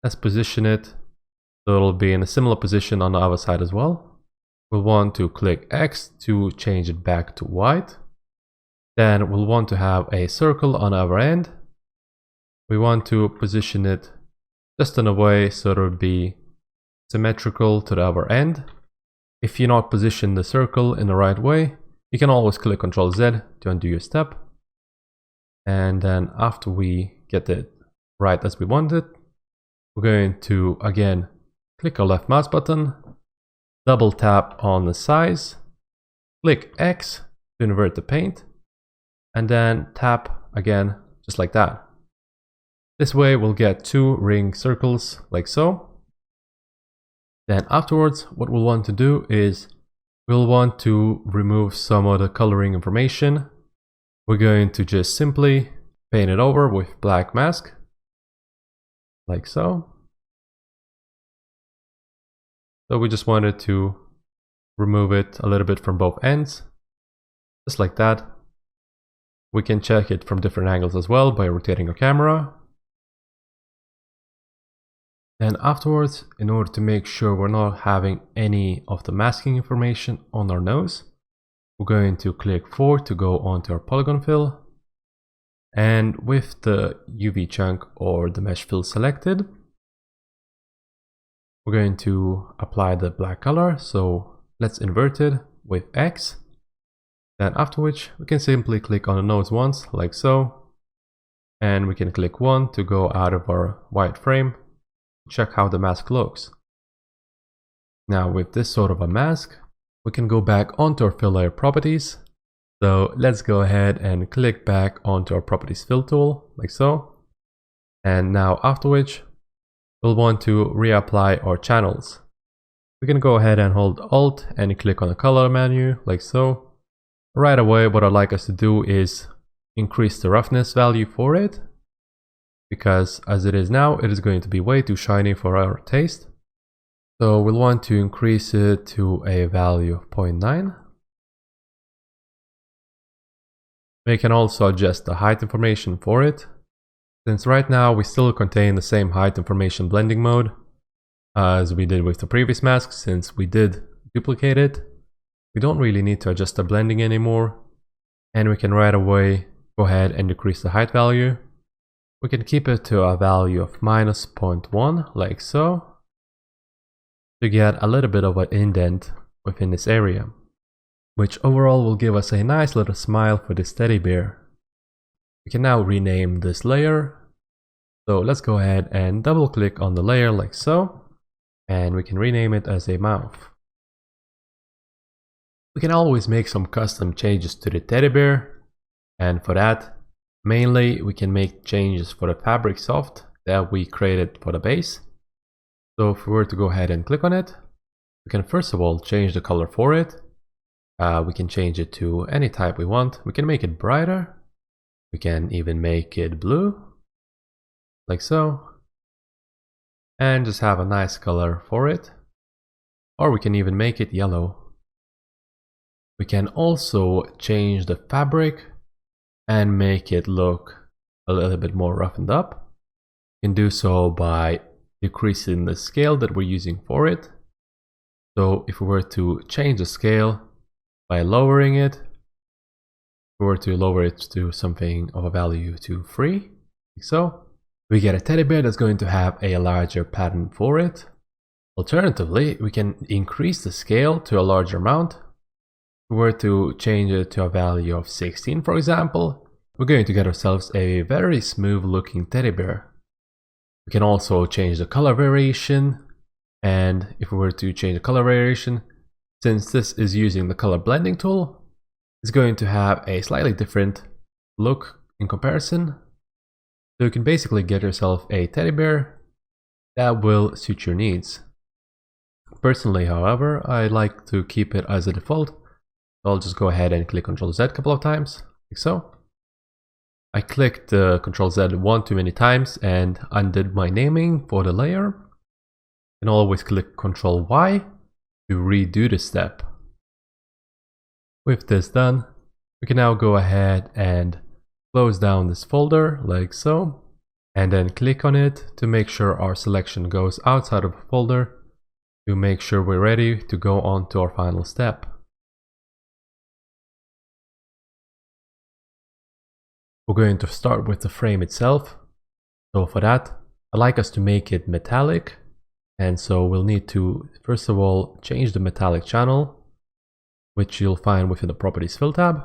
Let's position it so it'll be in a similar position on the other side as well. We'll want to click X to change it back to white. Then we'll want to have a circle on the other end. We want to position it just in a way so it'll be symmetrical to the other end. If you're not positioned the circle in the right way, you can always click Ctrl Z to undo your step. And then after we get it right as we want it, we're going to again click our left mouse button, double tap on the size, click X to invert the paint, and then tap again just like that. This way we'll get 2 ring circles like so. Then afterwards, what we'll want to do is we'll want to remove some of the coloring information. We're going to just simply paint it over with black mask, like so. So we just wanted to remove it a little bit from both ends, just like that. We can check it from different angles as well by rotating our camera. And afterwards, in order to make sure we're not having any of the masking information on our nose, we're going to click 4 to go onto our polygon fill. And with the UV chunk or the mesh fill selected, we're going to apply the black color. So let's invert it with X. Then after which, we can simply click on the nose once, like so. And we can click 1 to go out of our white frame. Check how the mask looks. Now with this sort of a mask, we can go back onto our fill layer properties. So let's go ahead and click back onto our properties fill tool, like so. And now after which, we'll want to reapply our channels. We can go ahead and hold Alt and click on the color menu, like so. Right away, what I'd like us to do is increase the roughness value for it, because as it is now, it is going to be way too shiny for our taste. So we'll want to increase it to a value of 0.9. We can also adjust the height information for it. Since right now we still contain the same height information blending mode as we did with the previous mask, since we did duplicate it, we don't really need to adjust the blending anymore, and we can right away go ahead and decrease the height value. We can keep it to a value of minus 0.1, like so, to get a little bit of an indent within this area, which overall will give us a nice little smile for this teddy bear. We can now rename this layer. So let's go ahead and double click on the layer like so, and we can rename it as a mouth. We can always make some custom changes to the teddy bear, and for that, mainly we can make changes for the fabric soft that we created for the base. So if we were to go ahead and click on it, we can first of all change the color for it. We can change it to any type we want. We can make it brighter. We can even make it blue, like so, and just have a nice color for it. Or we can even make it yellow. We can also change the fabric and make it look a little bit more roughened up. You can do so by decreasing the scale that we're using for it. So if we were to change the scale by lowering it, if we were to lower it to something of a value to 3, like so, we get a teddy bear that's going to have a larger pattern for it. Alternatively, we can increase the scale to a larger amount. If we were to change it to a value of 16, for example, we're going to get ourselves a very smooth looking teddy bear. We can also change the color variation, and if we were to change the color variation, since this is using the color blending tool, it's going to have a slightly different look in comparison. So you can basically get yourself a teddy bear that will suit your needs. Personally, however, I like to keep it as a default. So I'll just go ahead and click Ctrl Z a couple of times, like so. I clicked Ctrl Z one too many times and undid my naming for the layer. And always click Ctrl Y to redo the step. With this done, we can now go ahead and close down this folder like so, and then click on it to make sure our selection goes outside of the folder to make sure we're ready to go on to our final step. We're going to start with the frame itself. So for that, I'd like us to make it metallic. And so we'll need to, first of all, change the metallic channel, which you'll find within the Properties fill tab.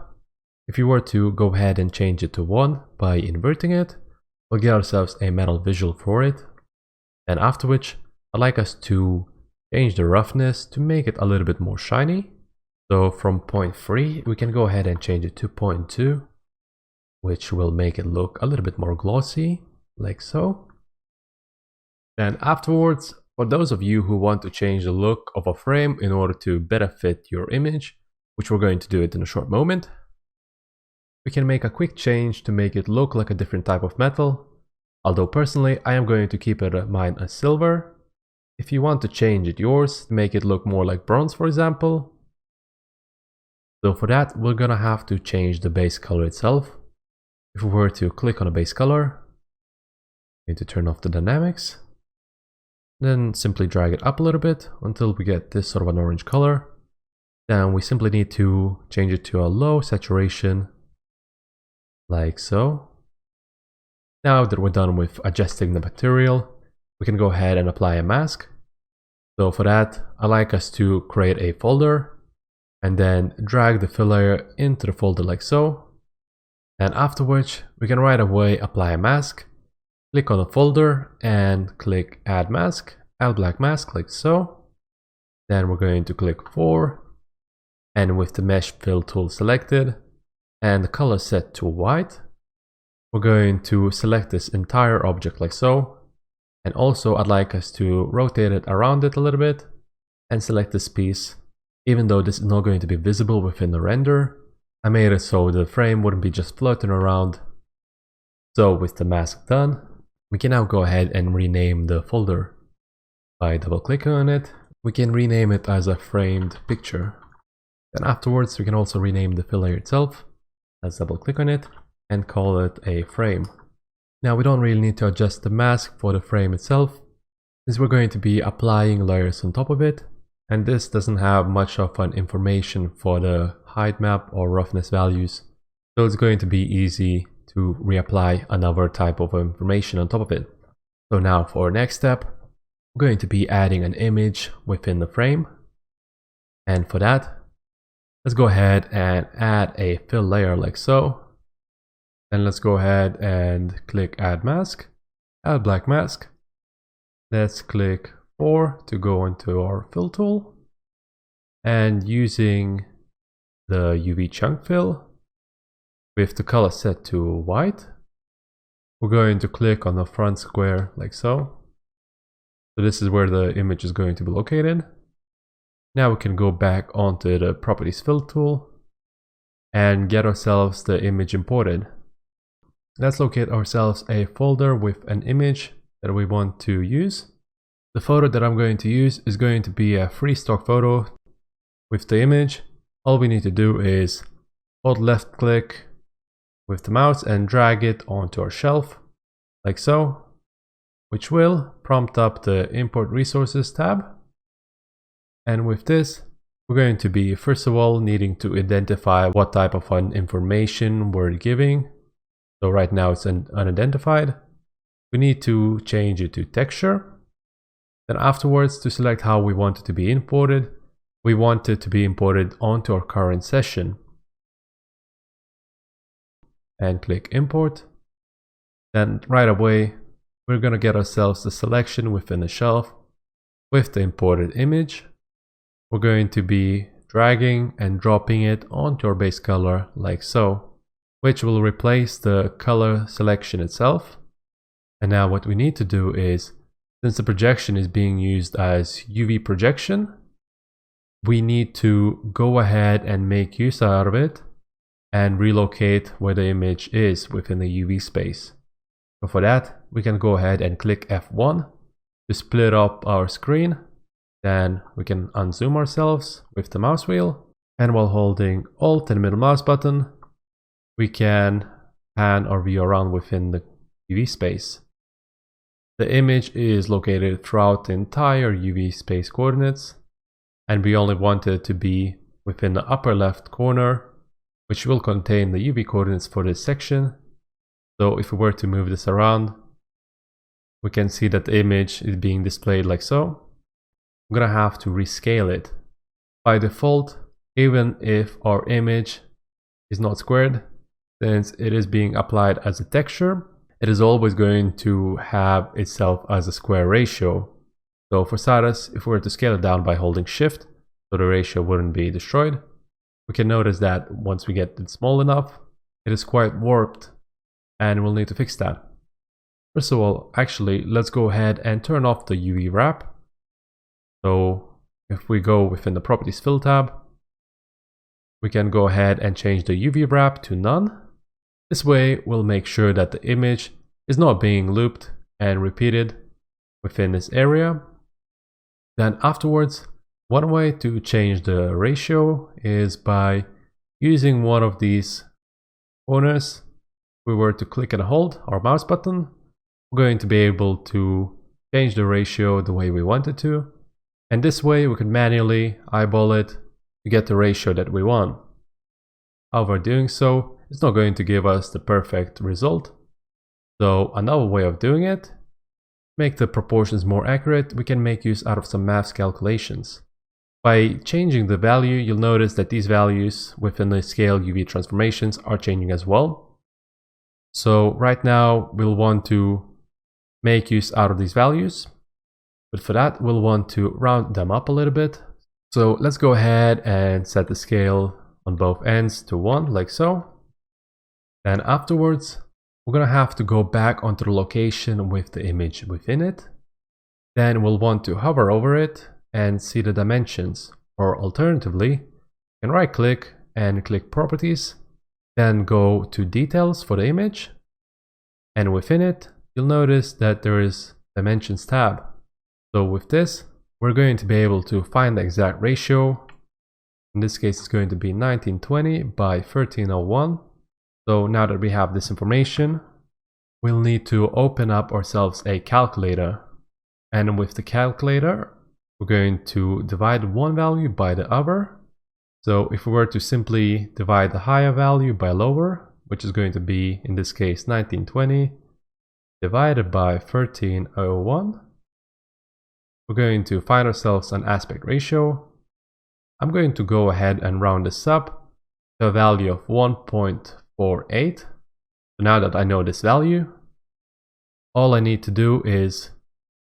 If you were to go ahead and change it to 1 by inverting it, we'll get ourselves a metal visual for it. And after which, I'd like us to change the roughness to make it a little bit more shiny. So from 0.3, we can go ahead and change it to 0.2, which will make it look a little bit more glossy, like so. Then afterwards, for those of you who want to change the look of a frame in order to better fit your image, which we're going to do it in a short moment, we can make a quick change to make it look like a different type of metal. Although personally, I am going to keep it mine as silver. If you want to change it yours, make it look more like bronze, for example. So for that, we're gonna have to change the base color itself. If we were to click on a base color, we need to turn off the dynamics. Then simply drag it up a little bit until we get this sort of an orange color. Then we simply need to change it to a low saturation, like so. Now that we're done with adjusting the material, we can go ahead and apply a mask. So for that, I like us to create a folder and then drag the fill layer into the folder like so. And after which, we can right away apply a mask. Click on the folder and click Add Mask, Add Black Mask, like so. Then we're going to click 4, and with the Mesh Fill tool selected and the color set to white, we're going to select this entire object like so. And also I'd like us to rotate it around it a little bit and select this piece. Even though this is not going to be visible within the render, I made it so the frame wouldn't be just floating around. So with the mask done, we can now go ahead and rename the folder. By double clicking on it, we can rename it as a framed picture. Then afterwards, we can also rename the fill layer itself. Let's double click on it and call it a frame. Now we don't really need to adjust the mask for the frame itself, since we're going to be applying layers on top of it, and this doesn't have much of an information for the height map or roughness values, so it's going to be easy to reapply another type of information on top of it. So now for our next step, we're going to be adding an image within the frame, and for that, let's go ahead and add a fill layer like so. Then let's go ahead and click add mask, add black mask. Let's click 4 to go into our fill tool, and using the UV chunk fill with the color set to white, we're going to click on the front square like so. So this is where the image is going to be located. Now we can go back onto the properties fill tool and get ourselves the image imported. Let's locate ourselves a folder with an image that we want to use. The photo that I'm going to use is going to be a free stock photo with the image. All we need to do is hold left click with the mouse and drag it onto our shelf like so, which will prompt up the import resources tab. And with this, we're going to be first of all needing to identify what type of information we're giving. So right now it's unidentified. We need to change it to texture. Then afterwards, to select how we want it to be imported, we want it to be imported onto our current session. And click import. Then right away, we're going to get ourselves the selection within the shelf with the imported image. We're going to be dragging and dropping it onto our base color like so, which will replace the color selection itself. And now what we need to do is, since the projection is being used as UV projection, we need to go ahead and make use out of it and relocate where the image is within the UV space. So for that, we can go ahead and click F1 to split up our screen. Then we can unzoom ourselves with the mouse wheel, and while holding Alt and middle mouse button, we can pan or view around within the UV space. The image is located throughout the entire UV space coordinates, and we only want it to be within the upper left corner, which will contain the UV coordinates for this section. So if we were to move this around, we can see that the image is being displayed like so. I'm gonna have to rescale it. By default, even if our image is not squared, since it is being applied as a texture, it is always going to have itself as a square ratio. So for status, if we were to scale it down by holding shift, so the ratio wouldn't be destroyed, we can notice that once we get it small enough, it is quite warped, and we'll need to fix that. First of all, actually, let's go ahead and turn off the UV wrap. So if we go within the properties fill tab, we can go ahead and change the UV wrap to none. This way we'll make sure that the image is not being looped and repeated within this area. Then afterwards, one way to change the ratio is by using one of these corners. If we were to click and hold our mouse button, we're going to be able to change the ratio the way we want it to. And this way we can manually eyeball it to get the ratio that we want. However, doing so, it's not going to give us the perfect result. So another way of doing it, make the proportions more accurate, we can make use out of some math calculations. By changing the value, you'll notice that these values within the scale UV transformations are changing as well. So right now we'll want to make use out of these values, but for that we'll want to round them up a little bit. So let's go ahead and set the scale on both ends to 1 like so. Then afterwards we're gonna have to go back onto the location with the image within it. Then we'll want to hover over it and see the dimensions, or alternatively you can right click and click Properties, then go to Details for the image, and within it, you'll notice that there is Dimensions tab. So with this, we're going to be able to find the exact ratio. In this case, it's going to be 1920 by 1301. So now that we have this information, we'll need to open up ourselves a calculator. And with the calculator, we're going to divide one value by the other. So if we were to simply divide the higher value by lower, which is going to be, in this case, 1920 divided by 1301, we're going to find ourselves an aspect ratio. I'm going to go ahead and round this up to a value of 1.48. So now that I know this value, all I need to do is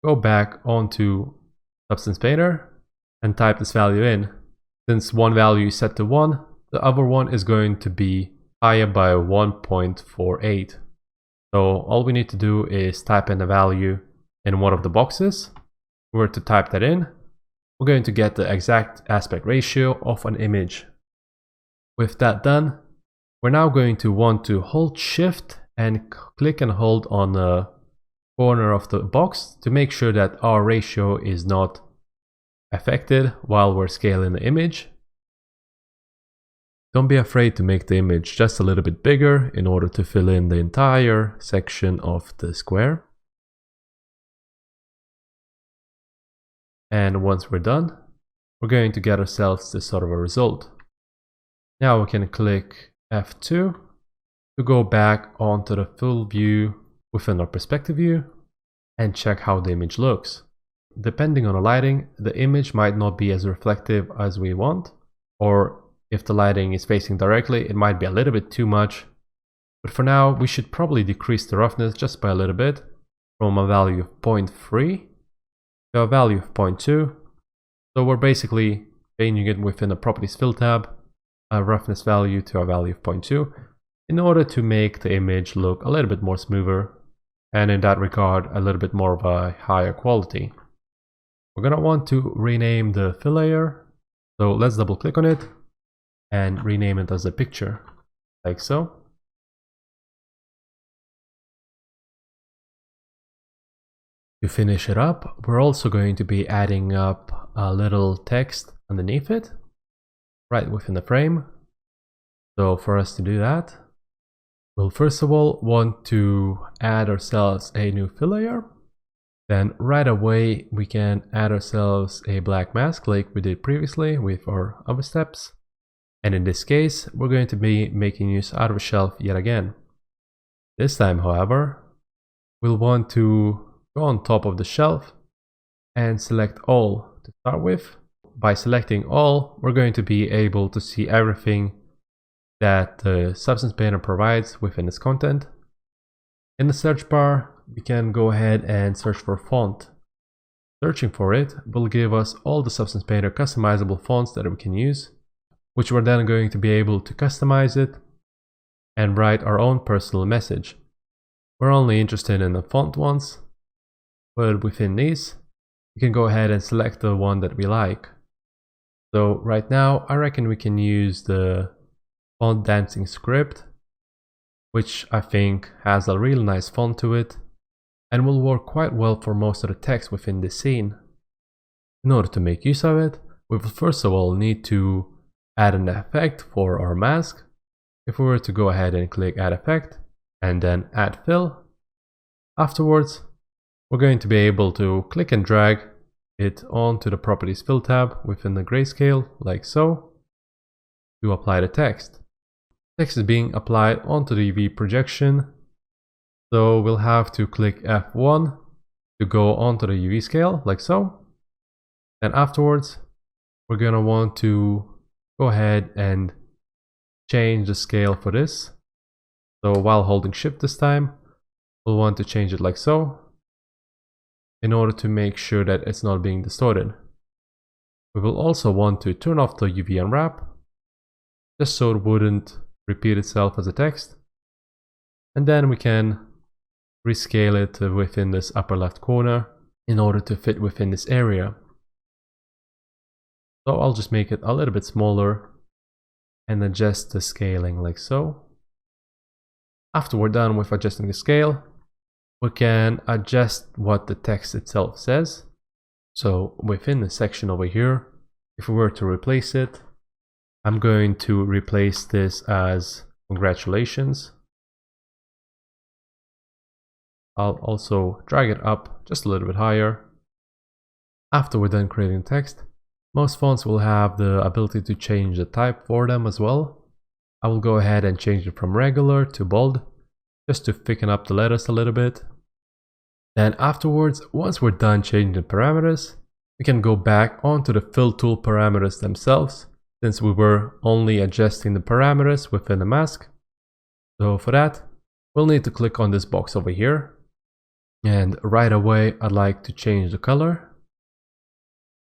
go back onto Substance Painter and type this value in. Since one value is set to 1, the other one is going to be higher by 1.48. So all we need to do is type in a value in one of the boxes. If we were to type that in, we're going to get the exact aspect ratio of an image. With that done, we're now going to want to hold Shift and click and hold on the corner of the box to make sure that our ratio is not affected while we're scaling the image. Don't be afraid to make the image just a little bit bigger in order to fill in the entire section of the square. And once we're done, we're going to get ourselves this sort of a result. Now we can click F2 to go back onto the full view within our perspective view and check how the image looks. Depending on the lighting, the image might not be as reflective as we want, or if the lighting is facing directly, it might be a little bit too much. But for now, we should probably decrease the roughness just by a little bit, from a value of 0.3 to a value of 0.2. So we're basically changing it within the Properties Fill tab, a roughness value to a value of 0.2, in order to make the image look a little bit more smoother, and in that regard, a little bit more of a higher quality. We're going to want to rename the fill layer. So let's double click on it and rename it as a picture, like so. To finish it up, we're also going to be adding up a little text underneath it, right within the frame. So for us to do that, we'll first of all want to add ourselves a new fill layer. Then right away we can add ourselves a black mask like we did previously with our other steps. And in this case, we're going to be making use out of a shelf yet again. This time, however, we'll want to go on top of the shelf and select all to start with. By selecting all, we're going to be able to see everything that the Substance Painter provides within its content. In the search bar, we can go ahead and search for font. Searching for it will give us all the Substance Painter customizable fonts that we can use, which we're then going to be able to customize it and write our own personal message. We're only interested in the font ones, but within these, we can go ahead and select the one that we like. So right now, I reckon we can use the font dancing script, which I think has a really nice font to it and will work quite well for most of the text within this scene. In order to make use of it, we will first of all need to add an effect for our mask. If we were to go ahead and click Add Effect and then Add Fill, afterwards we're going to be able to click and drag it onto the Properties Fill tab within the grayscale, like so, to apply the text. Text is being applied onto the UV projection, so we'll have to click F1 to go onto the UV scale, like so. And afterwards, we're going to want to go ahead and change the scale for this. So while holding Shift this time, we'll want to change it like so, in order to make sure that it's not being distorted. We will also want to turn off the UV unwrap, just so it wouldn't repeat itself as a text. And then we can rescale it within this upper left corner in order to fit within this area. So I'll just make it a little bit smaller and adjust the scaling like so. After we're done with adjusting the scale, we can adjust what the text itself says. So within the section over here, if we were to replace it, I'm going to replace this as congratulations. I'll also drag it up just a little bit higher. After we're done creating text, most fonts will have the ability to change the type for them as well. I will go ahead and change it from regular to bold, just to thicken up the letters a little bit. Then afterwards, once we're done changing the parameters, we can go back onto the fill tool parameters themselves, since we were only adjusting the parameters within the mask. So for that, we'll need to click on this box over here. And right away, I'd like to change the color.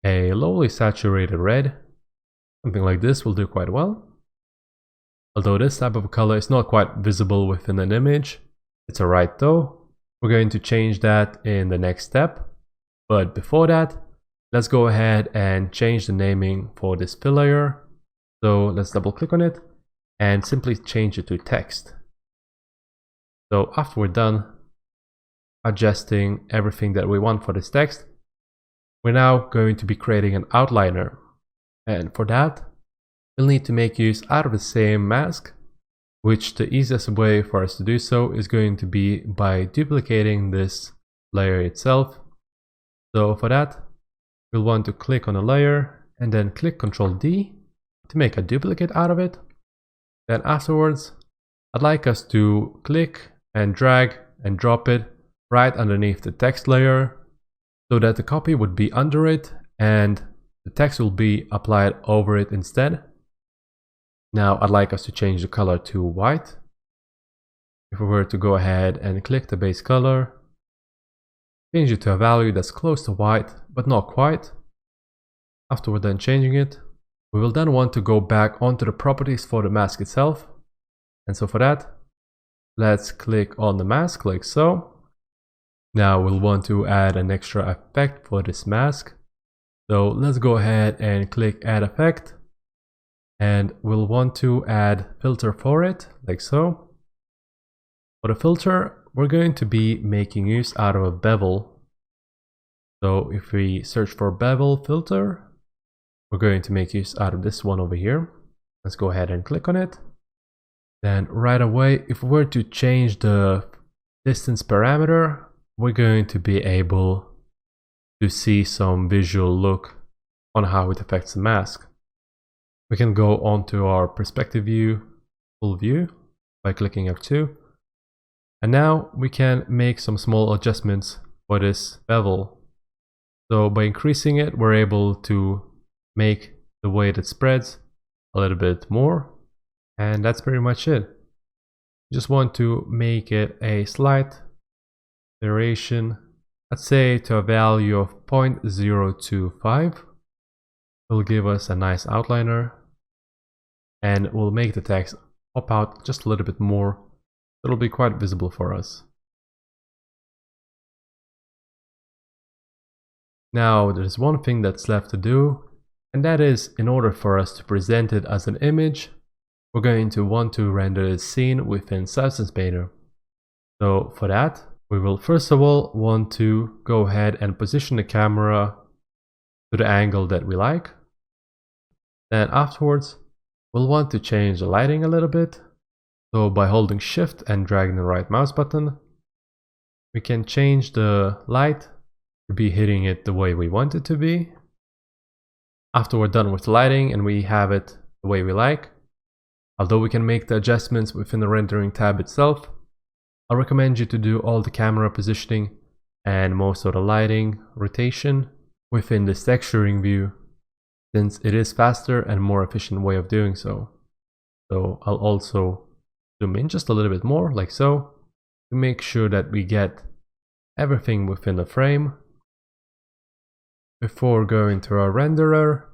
A lowly saturated red, something like this will do quite well. Although this type of color is not quite visible within an image, it's alright though. We're going to change that in the next step. But before that, let's go ahead and change the naming for this fill layer. So let's double click on it and simply change it to text. So after we're done adjusting everything that we want for this text, we're now going to be creating an outliner. And for that, we'll need to make use out of the same mask, which the easiest way for us to do so is going to be by duplicating this layer itself. So for that, we'll want to click on a layer and then click Ctrl D to make a duplicate out of it. Then afterwards, I'd like us to click and drag and drop it right underneath the text layer so that the copy would be under it and the text will be applied over it instead. Now I'd like us to change the color to white. If we were to go ahead and click the base color, change it to a value that's close to white, but not quite. After we're done changing it, we will then want to go back onto the properties for the mask itself. And so for that, let's click on the mask like so. Now we'll want to add an extra effect for this mask. So let's go ahead and click Add Effect. And we'll want to add filter for it, like so. For the filter, we're going to be making use out of a bevel. So if we search for bevel filter, we're going to make use out of this one over here. Let's go ahead and click on it. Then right away, if we were to change the distance parameter, we're going to be able to see some visual look on how it affects the mask. We can go onto our perspective view, full view, by clicking F2. And now we can make some small adjustments for this bevel. So by increasing it, we're able to make the way that spreads a little bit more. And that's pretty much it. Just want to make it a slight variation, let's say to a value of 0.025. Will give us a nice outliner. And we'll make the text pop out just a little bit more. It'll be quite visible for us. Now there's one thing that's left to do, and that is in order for us to present it as an image, we're going to want to render the scene within Substance Painter. So for that, we will first of all want to go ahead and position the camera to the angle that we like. Then afterwards, we'll want to change the lighting a little bit. So by holding Shift and dragging the right mouse button, we can change the light to be hitting it the way we want it to be. After we're done with the lighting and we have it the way we like, although we can make the adjustments within the rendering tab itself, I recommend you to do all the camera positioning and most of the lighting rotation within this texturing view, since it is faster and more efficient way of doing so. So I'll also zoom in just a little bit more, like so, to make sure that we get everything within the frame. Before going to our renderer,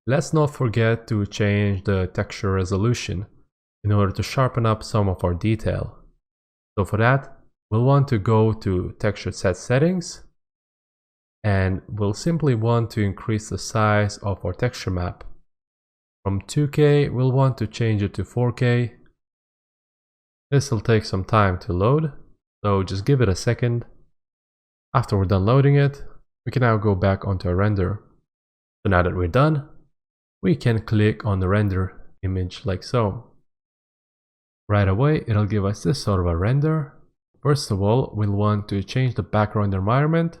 let's not forget to change the texture resolution in order to sharpen up some of our detail. So for that, we'll want to go to Texture Set Settings, and we'll simply want to increase the size of our texture map. From 2K, we'll want to change it to 4K. This will take some time to load, so just give it a second. After we're done loading it, we can now go back onto our render. So now that we're done, we can click on the render image like so. Right away, it'll give us this sort of a render. First of all, we'll want to change the background environment.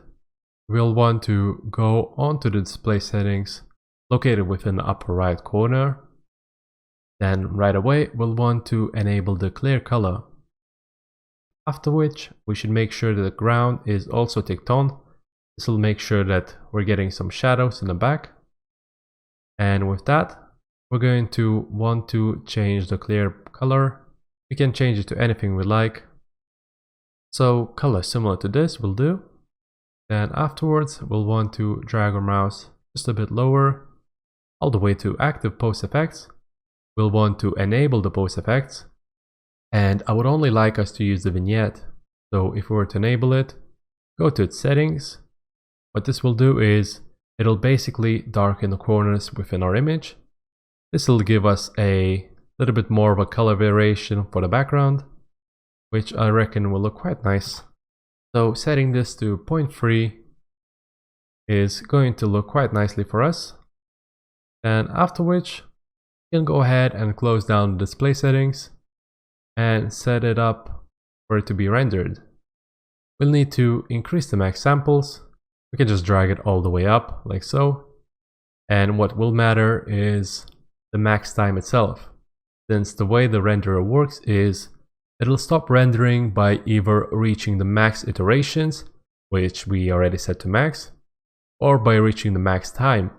We'll want to go onto the display settings located within the upper right corner. Then right away, we'll want to enable the clear color. After which, we should make sure that the ground is also ticked on. This will make sure that we're getting some shadows in the back. And with that, we're going to want to change the clear color. We can change it to anything we like. So color similar to this will do. Then afterwards, we'll want to drag our mouse just a bit lower, all the way to active post effects. We'll want to enable the post effects. And I would only like us to use the vignette. So if we were to enable it, go to its settings. What this will do is it'll basically darken the corners within our image. This will give us a little bit more of a color variation for the background, which I reckon will look quite nice. So setting this to 0.3 is going to look quite nicely for us. And after which, you can go ahead and close down the display settings and set it up for it to be rendered. We'll need to increase the max samples. We can just drag it all the way up like so. And what will matter is the max time itself, since the way the renderer works is it'll stop rendering by either reaching the max iterations, which we already set to max, or by reaching the max time.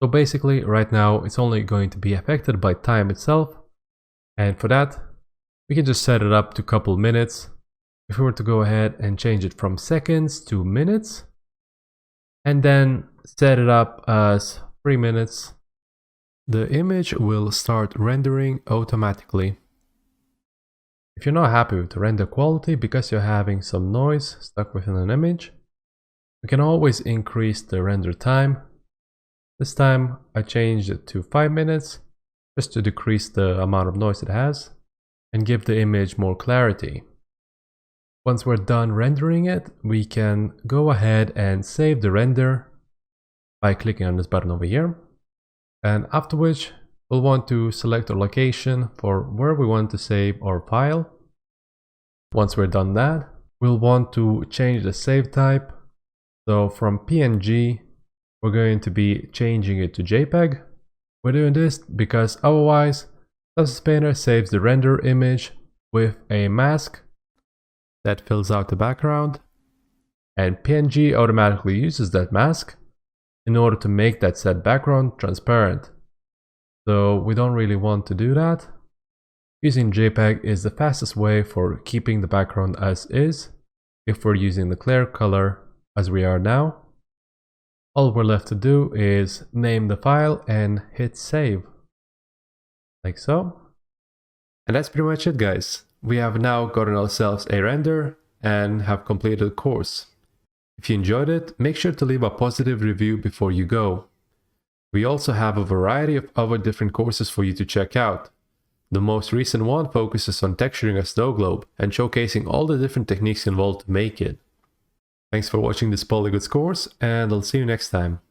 So basically right now it's only going to be affected by time itself, and for that we can just set it up to a couple minutes. If we were to go ahead and change it from seconds to minutes, and then set it up as 3 minutes, the image will start rendering automatically. If you're not happy with the render quality because you're having some noise stuck within an image, we can always increase the render time. This time I changed it to 5 minutes just to decrease the amount of noise it has and give the image more clarity. Once we're done rendering it, we can go ahead and save the render by clicking on this button over here. And after which, we'll want to select our location for where we want to save our file. Once we're done that, we'll want to change the save type. So from PNG, we're going to be changing it to JPEG. We're doing this because otherwise, Substance Painter saves the render image with a mask that fills out the background, and PNG automatically uses that mask in order to make that said background transparent. So we don't really want to do that. Using JPEG is the fastest way for keeping the background as is if we're using the clear color as we are now. All we're left to do is name the file and hit save. Like so. And that's pretty much it, guys. We have now gotten ourselves a render and have completed the course. If you enjoyed it, make sure to leave a positive review before you go. We also have a variety of other different courses for you to check out. The most recent one focuses on texturing a snow globe and showcasing all the different techniques involved to make it. Thanks for watching this Polygoods course, and I'll see you next time.